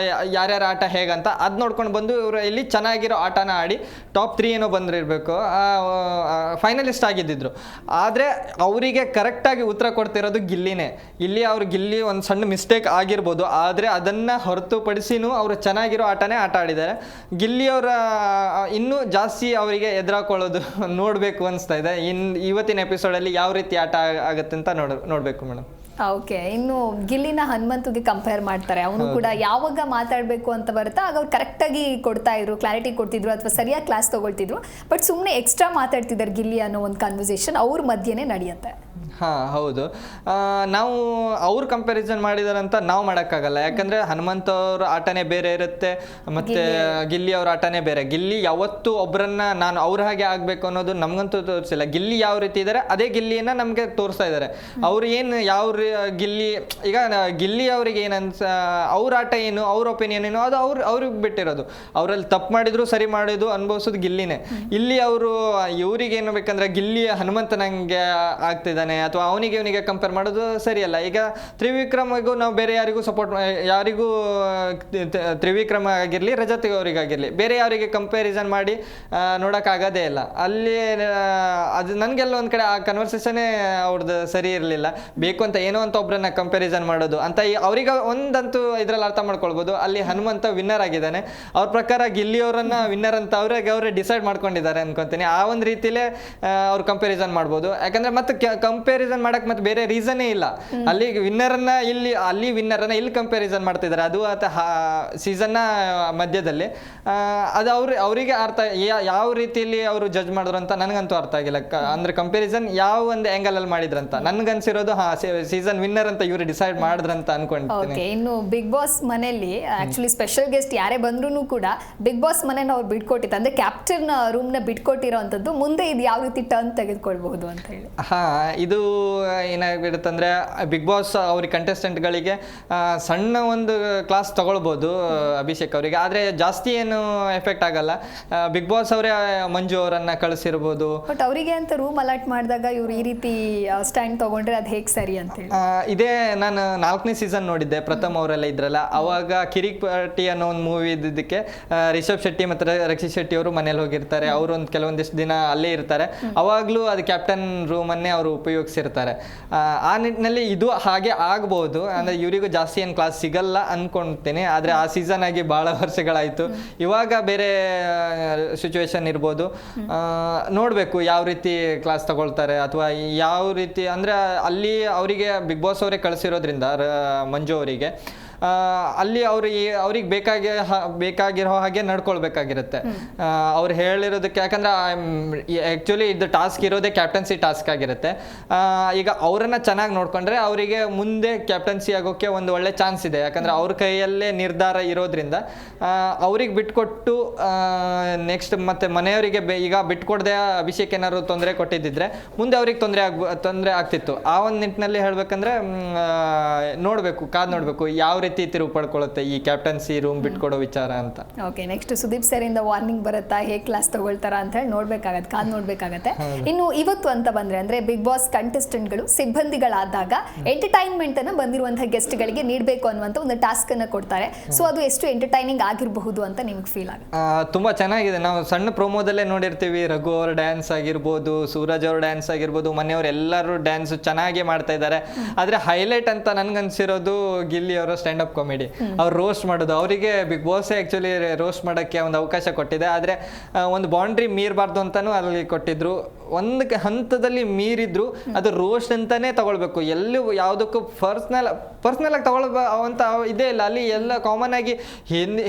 C: ಯಾರ್ಯಾರ ಆಟ ಹೇಗಂತ ಅದು ನೋಡ್ಕೊಂಡು ಬಂದು ಇವರು ಇಲ್ಲಿ ಚೆನ್ನಾಗಿರೋ ಆಟನ ಆಡಿ ಟಾಪ್ 3 ಏನೋ ಬಂದಿರಬೇಕು, ಫೈನಲಿಸ್ಟ್ ಆಗಿದ್ದಿದ್ರು. ಆದರೆ ಅವರಿಗೆ ಕರೆಕ್ಟಾಗಿ ಉತ್ತರ ಕೊಡ್ತಿರೋದು ಗಿಲ್ಲಿನೇ. ಇಲ್ಲಿ ಗಿಲ್ಲಿ ಒಂದು ಸಣ್ಣ ಮಿಸ್ಟೇಕ್ ಆಗಿರ್ಬೋದು, ಆದರೆ ಅದನ್ನು ಹೊರತುಪಡಿಸಿನೂ ಅವರು ಚೆನ್ನಾಗಿರೋ ಆಟನೇ ಆಟ ಆಡಿದ್ದಾರೆ. ಗಿಲ್ಲಿಯವರ ಇನ್ನೂ ಜಾಸ್ತಿ ಅವರಿಗೆ ಎದುರಾಕೊಳ್ಳೋದು ನೋಡಬೇಕು ಅನಿಸ್ತಾ ಇದೆ. ಇವತ್ತಿನ ಎಪಿಸೋಡಲ್ಲಿ ಯಾವ ರೀತಿ ಆಟ ಆಗುತ್ತೆ ಅಂತ ನೋಡಬೇಕು ಮೇಡಮ್.
B: ಓಕೆ, ಇನ್ನು ಗಿಲ್ಲಿನ ಹನುಮಂತುಗೆ ಕಂಪೇರ್ ಮಾಡ್ತಾರೆ. ಅವನು ಕೂಡ ಯಾವಾಗ ಮಾತಾಡಬೇಕು ಅಂತ ಬರುತ್ತಾ ಆಗ ಅವ್ರು ಕರೆಕ್ಟಾಗಿ ಕೊಡ್ತಾ ಇದ್ರು, ಕ್ಲಾರಿಟಿ ಕೊಡ್ತಿದ್ರು ಅಥವಾ ಸರಿಯಾಗಿ ಕ್ಲಾಸ್ ತಗೊಳ್ತಿದ್ರು. ಬಟ್ ಸುಮ್ಮನೆ ಎಕ್ಸ್ಟ್ರಾ ಮಾತಾಡ್ತಿದ್ದಾರೆ ಗಿಲ್ಲಿ ಅನ್ನೋ ಒಂದು ಕನ್ವರ್ಸೇಷನ್ ಅವ್ರ ಮಧ್ಯೆನೇ ನಡೆಯುತ್ತೆ.
C: ಹಾಂ ಹೌದು, ನಾವು ಅವ್ರು ಕಂಪ್ಯಾರಿಸನ್ ಮಾಡಿದಾರಂತ ನಾವು ಮಾಡೋಕ್ಕಾಗಲ್ಲ. ಯಾಕಂದರೆ ಹನುಮಂತ ಅವ್ರ ಆಟನೇ ಬೇರೆ ಇರುತ್ತೆ ಮತ್ತು ಗಿಲ್ಲಿ ಅವ್ರ ಆಟನೇ ಬೇರೆ. ಗಿಲ್ಲಿ ಯಾವತ್ತೂ ಒಬ್ಬರನ್ನ ನಾನು ಅವ್ರ ಹಾಗೆ ಆಗಬೇಕು ಅನ್ನೋದು ನಮಗಂತೂ ತೋರಿಸಿಲ್ಲ. ಗಿಲ್ಲಿ ಯಾವ ರೀತಿ ಇದ್ದಾರೆ ಅದೇ ಗಿಲ್ಲಿಯನ್ನು ನಮಗೆ ತೋರಿಸ್ತಾ ಇದ್ದಾರೆ. ಅವ್ರು ಏನು ಗಿಲ್ಲಿ ಈಗ ಗಿಲ್ಲಿ ಅವ್ರಿಗೆ ಅವ್ರ ಆಟ ಏನು, ಅವ್ರ ಒಪಿನಿಯನ್ ಏನು, ಅದು ಅವ್ರಿಗೆ ಬಿಟ್ಟಿರೋದು. ಅವರಲ್ಲಿ ತಪ್ಪು ಮಾಡಿದ್ರು ಸರಿ ಮಾಡೋದು ಅನುಭವಿಸೋದು ಗಿಲ್ಲಿನೇ. ಇಲ್ಲಿ ಅವರು ಇವ್ರಿಗೆ ಏನು ಬೇಕಂದ್ರೆ ಗಿಲ್ಲಿ ಹನುಮಂತನಂಗೆ ಆಗ್ತಿದ್ದಾನೆ ಅಥವಾ ಅವನಿಗೆ ಕಂಪೇರ್ ಮಾಡೋದು ಸರಿಯಲ್ಲ. ಈಗ ತ್ರಿವಿಕ್ರಮಿಗೂ ನಾವು ಬೇರೆ ಯಾರಿಗೂ ಸಪೋರ್ಟ್, ಯಾರಿಗೂ ತ್ರಿವಿಕ್ರಮ ಆಗಿರಲಿ ರಜತ್ ಅವರಿಗಾಗಿರಲಿ ಬೇರೆ ಯಾರಿಗೆ ಕಂಪ್ಯಾರಿಸನ್ ಮಾಡಿ ನೋಡೋಕ್ಕಾಗೋದೇ ಇಲ್ಲ. ಅಲ್ಲಿ ಅದು ನನಗೆಲ್ಲ ಒಂದು ಕಡೆ ಆ ಕನ್ವರ್ಸೇಷನ್ನೇ ಅವ್ರದ್ದು ಸರಿ ಇರಲಿಲ್ಲ. ಬೇಕು ಅಂತ ಏನೋ ಅಂತ ಒಬ್ಬರನ್ನ ಕಂಪ್ಯಾರಿಸನ್ ಮಾಡೋದು ಅಂತ ಅವ್ರಿಗೆ ಒಂದಂತೂ ಇದರಲ್ಲಿ ಅರ್ಥ ಮಾಡ್ಕೊಳ್ಬೋದು. ಅಲ್ಲಿ ಹನುಮಂತ ವಿನ್ನರ್ ಆಗಿದ್ದಾನೆ, ಅವ್ರ ಪ್ರಕಾರ ಗಿಲ್ಲಿಯವರನ್ನ ವಿನ್ನರ್ ಅಂತ ಅವರೇ ಡಿಸೈಡ್ ಮಾಡ್ಕೊಂಡಿದ್ದಾರೆ ಅನ್ಕೊಂತೀನಿ. ಆ ಒಂದು ರೀತಿಲೇ ಅವ್ರು ಕಂಪ್ಯಾರಿಸನ್ ಮಾಡ್ಬೋದು. ಯಾಕಂದ್ರೆ ಮತ್ತೆ ಕಂಪ್ಯಾರಿಸನ್ ಮಾಡಕ್ ಮತ್ತೆ ಬೇರೆ ರೀಸನ್ನೇ ಇಲ್ಲ. ಅಲ್ಲಿ ವಿನ್ನರನ್ನ ಇಲ್ಲಿ ಕಂಪ್ಯಾರಿಸನ್ ಮಾಡ್ತಿದ್ದಾರೆ. ಅದು ಸೀಸನ್ನ ಮಧ್ಯದಲ್ಲಿ ಅದು ಅವರಿಗೆ ಅರ್ಥ ಯಾವ ರೀತಿಯಲ್ಲಿ ಅವರು ಜಡ್ಜ್ ಮಾಡಿದ್ರು ಅಂತ ನನಗಂತೂ ಅರ್ಥ ಆಗಿಲ್ಲ. ಅಂದ್ರೆ ಕಂಪ್ಯಾರಿಸನ್ ಯಾವ ಒಂದು ಆಂಗಲ್ ಅಲ್ಲಿ ಮಾಡಿದ್ರಂತ ನನ್ಗನ್ಸಿರೋದು ಸೀಸನ್ ವಿನ್ನರ್ ಅಂತ ಇವರು ಡಿಸೈಡ್ ಮಾಡಿದ್ರಂತ ಅನ್ಕೊಂಡಿದ್ದೀನಿ.
B: ಇನ್ನು ಬಿಗ್ ಬಾಸ್ ಮನೆಯಲ್ಲಿ ಆಕ್ಚುಲಿ ಸ್ಪೆಷಲ್ ಗೆಸ್ಟ್ ಯಾರೇ ಬಂದ್ರು ಕೂಡ ಬಿಗ್ ಬಾಸ್ ಮನೆನ ಅವ್ರು ಬಿಟ್ಕೊಟ್ಟಿತ್ತು, ಅಂದ್ರೆ ಕ್ಯಾಪ್ಟನ್ ರೂಮ್ ನ ಬಿಟ್ಕೊಟ್ಟಿರೋ ಅಂತದ್ದು. ಮುಂದೆ ಇದು ಯಾವ ರೀತಿ ಟರ್ನ್ ತೆಗೆದುಕೊಳ್ಬಹುದು ಅಂತ ಹೇಳಿ.
C: ಇದು ಏನಾಗ್ಬಿಡುತ್ತಂದ್ರೆ ಬಿಗ್ ಬಾಸ್ ಅವ್ರಿಗೆ ಕಂಟೆಸ್ಟೆಂಟ್ಗಳಿಗೆ ಸಣ್ಣ ಒಂದು ಕ್ಲಾಸ್ ತಗೊಳ್ಬೋದು ಅಭಿಷೇಕ್ ಅವರಿಗೆ, ಆದರೆ ಜಾಸ್ತಿ ಏನು ಎಫೆಕ್ಟ್ ಆಗಲ್ಲ. ಬಿಗ್ ಬಾಸ್ ಅವರೇ ಮಂಜು ಅವರನ್ನ ಕಳಿಸಿರ್ಬೋದು.
B: ಬಟ್ ಅವರಿಗೆ ಅಂತ ರೂಮ್ ಅಲಾಟ್ ಮಾಡಿದಾಗ ಇವ್ರು ಈ ರೀತಿ ಸ್ಟ್ಯಾಂಡ್ ತಗೊಂಡ್ರೆ ಅದು ಹೇಗೆ ಸರಿ ಅಂತ ಹೇಳಿ.
C: ಇದೇ ನಾನು 4ನೇ ಸೀಸನ್ ನೋಡಿದ್ದೆ, ಪ್ರಥಮ್ ಅವರೆಲ್ಲ ಇದ್ರಲ್ಲ, ಅವಾಗ ಕಿರಿಕ್ ಪಾರ್ಟಿ ಅನ್ನೋ ಒಂದು ಮೂವಿ ಇದ್ದಿದ್ದಕ್ಕೆ ರಿಷಬ್ ಶೆಟ್ಟಿ ಮತ್ತು ರಕ್ಷಿತ್ ಶೆಟ್ಟಿ ಅವರು ಮನೇಲಿ ಹೋಗಿರ್ತಾರೆ. ಅವರು ಕೆಲವೊಂದಿಷ್ಟು ದಿನ ಅಲ್ಲೇ ಇರ್ತಾರೆ. ಅವಾಗಲೂ ಅದು ಕ್ಯಾಪ್ಟನ್ ರೂಮನ್ನೇ ಅವರು ಉಪಯೋಗಿಸಿರ್ತಾರೆ. ಆ ನಿಟ್ಟಿನಲ್ಲಿ ಇದು ಹಾಗೆ ಆಗ್ಬೋದು. ಅಂದರೆ ಇವರಿಗೂ ಜಾಸ್ತಿ ಏನು ಕ್ಲಾಸ್ ಸಿಗಲ್ಲ ಅನ್ಕೊಳ್ತೀನಿ. ಆದರೆ ಆ ಸೀಸನ್ ಆಗಿ ಭಾಳ ವರ್ಷಗಳಾಯಿತು. ಇವಾಗ ಬೇರೆ ಸಿಚುವೇಶನ್ ಇರ್ಬೋದು. ನೋಡಬೇಕು ಯಾವ ರೀತಿ ಕ್ಲಾಸ್ ತಗೊಳ್ತಾರೆ ಅಥವಾ ಯಾವ ರೀತಿ. ಅಂದರೆ ಅಲ್ಲಿ ಅವರಿಗೆ ಬಿಗ್ ಬಾಸ್ ಅವರೇ ಕಳಿಸಿರೋದ್ರಿಂದ ಮಂಜು ಅವರಿಗೆ ಅಲ್ಲಿ ಅವ್ರಿಗೆ ಬೇಕಾಗಿರೋ ಹಾಗೆ ನಡ್ಕೊಳ್ಬೇಕಾಗಿರುತ್ತೆ. ಅವ್ರು ಹೇಳಿರೋದಕ್ಕೆ. ಯಾಕಂದ್ರೆ ಆ್ಯಕ್ಚುಲಿ ಇದು ಟಾಸ್ಕ್ ಇರೋದೇ ಕ್ಯಾಪ್ಟನ್ಸಿ ಟಾಸ್ಕ್ ಆಗಿರುತ್ತೆ. ಈಗ ಅವರನ್ನು ಚೆನ್ನಾಗಿ ನೋಡಿಕೊಂಡ್ರೆ ಅವರಿಗೆ ಮುಂದೆ ಕ್ಯಾಪ್ಟನ್ಸಿ ಆಗೋಕ್ಕೆ ಒಂದು ಒಳ್ಳೆ ಚಾನ್ಸ್ ಇದೆ. ಯಾಕಂದರೆ ಅವ್ರ ಕೈಯಲ್ಲೇ ನಿರ್ಧಾರ ಇರೋದ್ರಿಂದ ಅವ್ರಿಗೆ ಬಿಟ್ಕೊಟ್ಟು ನೆಕ್ಸ್ಟ್ ಮತ್ತೆ ಮನೆಯವರಿಗೆ ಈಗ ಬಿಟ್ಕೊಡ್ದೆ ಅಭಿಷೇಕ್ ಏನಾದ್ರು ತೊಂದರೆ ಕೊಟ್ಟಿದ್ದಿದ್ರೆ ಮುಂದೆ ಅವ್ರಿಗೆ ತೊಂದರೆ ಆಗ್ತಿತ್ತು. ಆ ಒಂದು ನಿಟ್ಟಿನಲ್ಲಿ ಹೇಳ್ಬೇಕಂದ್ರೆ ಕಾದ್ ನೋಡಬೇಕು ಯಾವ ರೀತಿ ತಿರುವು ಪಡ್ಕೊಳ್ಳುತ್ತೆ ಈ ಕ್ಯಾಪ್ಟನ್ಸಿ ರೂಮ್ ಬಿಟ್ಕೊಡೋ ವಿಚಾರ ಅಂತ.
B: ಓಕೆ, ನೆಕ್ಸ್ಟ್ ಸುದೀಪ್ ಸರ್ ಇಂದ ವಾರ್ನಿಂಗ್ ಬರುತ್ತಾ, ಹೇಗೆ ಕ್ಲಾಸ್ ತಗೊಳ್ತಾರ ಅಂತ ಹೇಳಿ ನೋಡ್ಬೇಕಾಗತ್ತೆ. ಇನ್ನು ಇವತ್ತು ಅಂತ ಬಂದ್ರೆ ಅಂದ್ರೆ ಬಿಗ್ ಬಾಸ್ ಕಂಟೆಸ್ಟೆಂಟ್ಗಳು ಸಿಬ್ಬಂದಿಗಳಾದಾಗ ಎಂಟರ್ಟೈನ್ಮೆಂಟ್ ಅನ್ನು ಬಂದಿರುವಂತಹ ಗೆಸ್ಟ್ ಗಳಿಗೆ ನೀಡಬೇಕು ಅನ್ನುವಂತ ಒಂದು ಟಾಸ್ಕ್ ಅನ್ನ ಕೊಡ್ತಾರೆ. ಸೊ ಅದು ಎಷ್ಟು ಎಂಟರ್ಟೈನಿಂಗ್ ಆಗಿರಬಹುದು ಅಂತ ನಿಮ್ಗೆ ಫೀಲ್ ಆಗುತ್ತೆ?
C: ತುಂಬಾ ಚೆನ್ನಾಗಿದೆ. ನಾವು ಸಣ್ಣ ಪ್ರೋಮೋದಲ್ಲೇ ನೋಡಿರ್ತೀವಿ. ರಘು ಅವ್ರ ಡ್ಯಾನ್ಸ್ ಆಗಿರ್ಬೋದು, ಸೂರಜ್ ಅವ್ರ ಡ್ಯಾನ್ಸ್ ಆಗಿರ್ಬೋದು, ಮನೆಯವ್ರು ಎಲ್ಲರೂ ಡ್ಯಾನ್ಸ್ ಚೆನ್ನಾಗಿ ಮಾಡ್ತಾ ಇದ್ದಾರೆ. ಆದ್ರೆ ಹೈಲೈಟ್ ಅಂತ ನನ್ಗನ್ಸಿರೋದು ಗಿಲ್ಲಿ ಅವರ ಸ್ಟ್ಯಾಂಡ್ ಅಪ್ ಕಾಮಿಡಿ. ಅವ್ರು ರೋಸ್ಟ್ ಮಾಡೋದು, ಅವರಿಗೆ ಬಿಗ್ ಬಾಸ್ ಆಕ್ಚುಲಿ ರೋಸ್ಟ್ ಮಾಡೋಕ್ಕೆ ಒಂದು ಅವಕಾಶ ಕೊಟ್ಟಿದೆ. ಆದರೆ ಒಂದು ಬೌಂಡ್ರಿ ಮೀರಬಾರ್ದು ಅಂತಾನು ಅಲ್ಲಿ ಕೊಟ್ಟಿದ್ರು. ಒಂದು ಹಂತದಲ್ಲಿ ಮೀರಿದ್ರು ಅದು ರೋಸ್ಟ್ ಅಂತಾನೆ ತಗೊಳ್ಬೇಕು. ಎಲ್ಲೂ ಯಾವುದಕ್ಕೂ ಪರ್ಸ್ನಲ್ ಆಗಿ ತಗೊಳ್ಬಂತ ಇದೇ ಇಲ್ಲ. ಅಲ್ಲಿ ಎಲ್ಲ ಕಾಮನ್ ಆಗಿ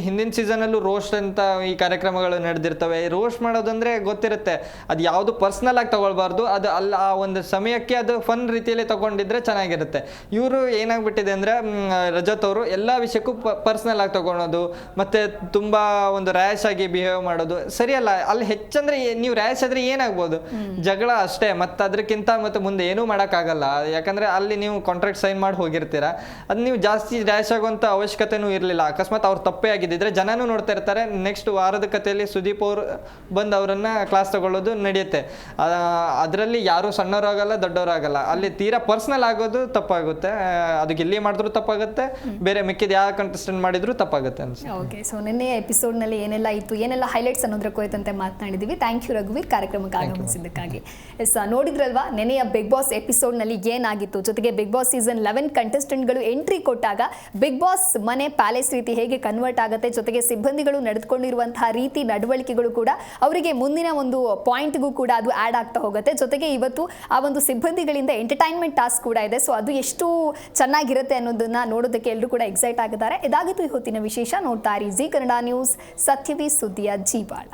C: ಹಿಂದಿನ ಸೀಸನಲ್ಲೂ ರೋಸ್ಟ್ ಅಂತ ಈ ಕಾರ್ಯಕ್ರಮಗಳು ನಡೆದಿರ್ತವೆ. ರೋಸ್ಟ್ ಮಾಡೋದಂದ್ರೆ ಗೊತ್ತಿರುತ್ತೆ, ಅದು ಯಾವುದು ಪರ್ಸ್ನಲ್ ಆಗಿ ತಗೊಳ್ಬಾರ್ದು. ಅದು ಅಲ್ಲ, ಆ ಒಂದು ಸಮಯಕ್ಕೆ ಅದು ಫನ್ ರೀತಿಯಲ್ಲಿ ತಗೊಂಡಿದ್ರೆ ಚೆನ್ನಾಗಿರುತ್ತೆ. ಇವರು ಏನಾಗ್ಬಿಟ್ಟಿದೆ ಅಂದ್ರೆ ರಜತ್ ಅವರು ಅವರು ಎಲ್ಲ ವಿಷಯಕ್ಕೂ ಪರ್ಸ್ನಲ್ ಆಗಿ ತಗೊಳೋದು ಮತ್ತೆ ತುಂಬಾ ಒಂದು ರ್ಯಾಶ್ ಆಗಿ ಬಿಹೇವ್ ಮಾಡೋದು ಸರಿಯಲ್ಲ. ಅಲ್ಲಿ ಹೆಚ್ಚಂದ್ರೆ ನೀವು ರ್ಯಾಶ್ ಆದ್ರೆ ಏನಾಗ್ಬೋದು, ಜಗಳ ಅಷ್ಟೇ, ಮತ್ತೆ ಅದಕ್ಕಿಂತ ಮತ್ತೆ ಮುಂದೆ ಏನೂ ಮಾಡೋಕ್ಕಾಗಲ್ಲ. ಯಾಕಂದ್ರೆ ಅಲ್ಲಿ ನೀವು ಕಾಂಟ್ರಾಕ್ಟ್ ಸೈನ್ ಮಾಡಿ ಹೋಗಿರ್ತೀರಾ, ಅದು ನೀವು ಜಾಸ್ತಿ ರ್ಯಾಶ್ ಆಗುವಂತ ಅವಶ್ಯಕತೆನೂ ಇರಲಿಲ್ಲ. ಅಕಸ್ಮಾತ್ ಅವ್ರು ತಪ್ಪೇ ಆಗಿದ್ದಿದ್ರೆ ಜನನೂ ನೋಡ್ತಾ ಇರ್ತಾರೆ. ನೆಕ್ಸ್ಟ್ ವಾರದ ಕಥೆಯಲ್ಲಿ ಸುದೀಪ್ ಅವರು ಬಂದು ಅವರನ್ನ ಕ್ಲಾಸ್ ತಗೊಳ್ಳೋದು ನಡೆಯುತ್ತೆ. ಅದರಲ್ಲಿ ಯಾರು ಸಣ್ಣವರಾಗಲ್ಲ ದೊಡ್ಡವರಾಗಲ್ಲ. ಅಲ್ಲಿ ತೀರಾ ಪರ್ಸನಲ್ ಆಗೋದು ತಪ್ಪಾಗುತ್ತೆ. ಅದು ಗೆಲ್ಲಿ ಮಾಡಿದ್ರು ತಪ್ಪಾಗುತ್ತೆ, ಬೇರೆ ಮಿಕ್ಕಿದ ಯಾವ ಕಂಟೆಸ್ಟೆಂಟ್ ಮಾಡಿದ್ರು ತಪ್ಪಾಗುತ್ತೆ ಅನ್ಸುತ್ತೆ.
B: ಓಕೆ, ಸೊ ನಿನ್ನೆ ಎಪಿಸೋಡ್ನಲ್ಲಿ ಏನೆಲ್ಲ ಇತ್ತು, ಏನೆಲ್ಲ ಹೈಲೈಟ್ಸ್ ಅನ್ನೋದ್ರ ಕುರಿತಂತೆ ಮಾತನಾಡಿದ್ದೀವಿ. ಥ್ಯಾಂಕ್ ಯು ರಘುವೀರ್, ಕಾರ್ಯಕ್ರಮಕ್ಕೆ ಆಗಮಿಸಿದ್ದಕ್ಕಾಗಿ. ಎಸ್, ನೋಡಿದ್ರಲ್ವಾ ನೆನೆಯ ಬಿಗ್ ಬಾಸ್ ಎಪಿಸೋಡ್ನಲ್ಲಿ ಏನಾಗಿತ್ತು, ಜೊತೆಗೆ ಬಿಗ್ ಬಾಸ್ ಸೀಸನ್ 11 ಕಂಟೆಸ್ಟೆಂಟ್ಗಳು ಎಂಟ್ರಿ ಕೊಟ್ಟಾಗ ಬಿಗ್ ಬಾಸ್ ಮನೆ ಪ್ಯಾಲೇಸ್ ರೀತಿ ಹೇಗೆ ಕನ್ವರ್ಟ್ ಆಗುತ್ತೆ, ಜೊತೆಗೆ ಸಿಬ್ಬಂದಿಗಳು ನಡೆದುಕೊಂಡಿರುವಂತಹ ರೀತಿ ನಡವಳಿಕೆಗಳು ಕೂಡ ಅವರಿಗೆ ಮುಂದಿನ ಒಂದು ಪಾಯಿಂಟ್ಗೂ ಕೂಡ ಅದು ಆ್ಯಡ್ ಆಗ್ತಾ ಹೋಗುತ್ತೆ. ಜೊತೆಗೆ ಇವತ್ತು ಆ ಒಂದು ಸಿಬ್ಬಂದಿಗಳಿಂದ ಎಂಟರ್ಟೈನ್ಮೆಂಟ್ ಟಾಸ್ಕ್ ಕೂಡ ಇದೆ. ಸೊ ಅದು ಎಷ್ಟು ಚೆನ್ನಾಗಿರುತ್ತೆ ಅನ್ನೋದನ್ನ ನೋಡೋದಕ್ಕೆ ಎಲ್ಲರೂ ಕೂಡ ಎಕ್ಸೈಟ್ ಆಗಿದ್ದಾರೆ. ಇದಾಗಿತ್ತು ಈ ಹೊತ್ತಿನ ವಿಶೇಷ. ನೋಡ್ತಾ ಇರಿ ಜಿ ಕನ್ನಡ ನ್ಯೂಸ್, ಸತ್ಯವೇ ಸುದ್ದಿಯ ಜೀವಾಳ.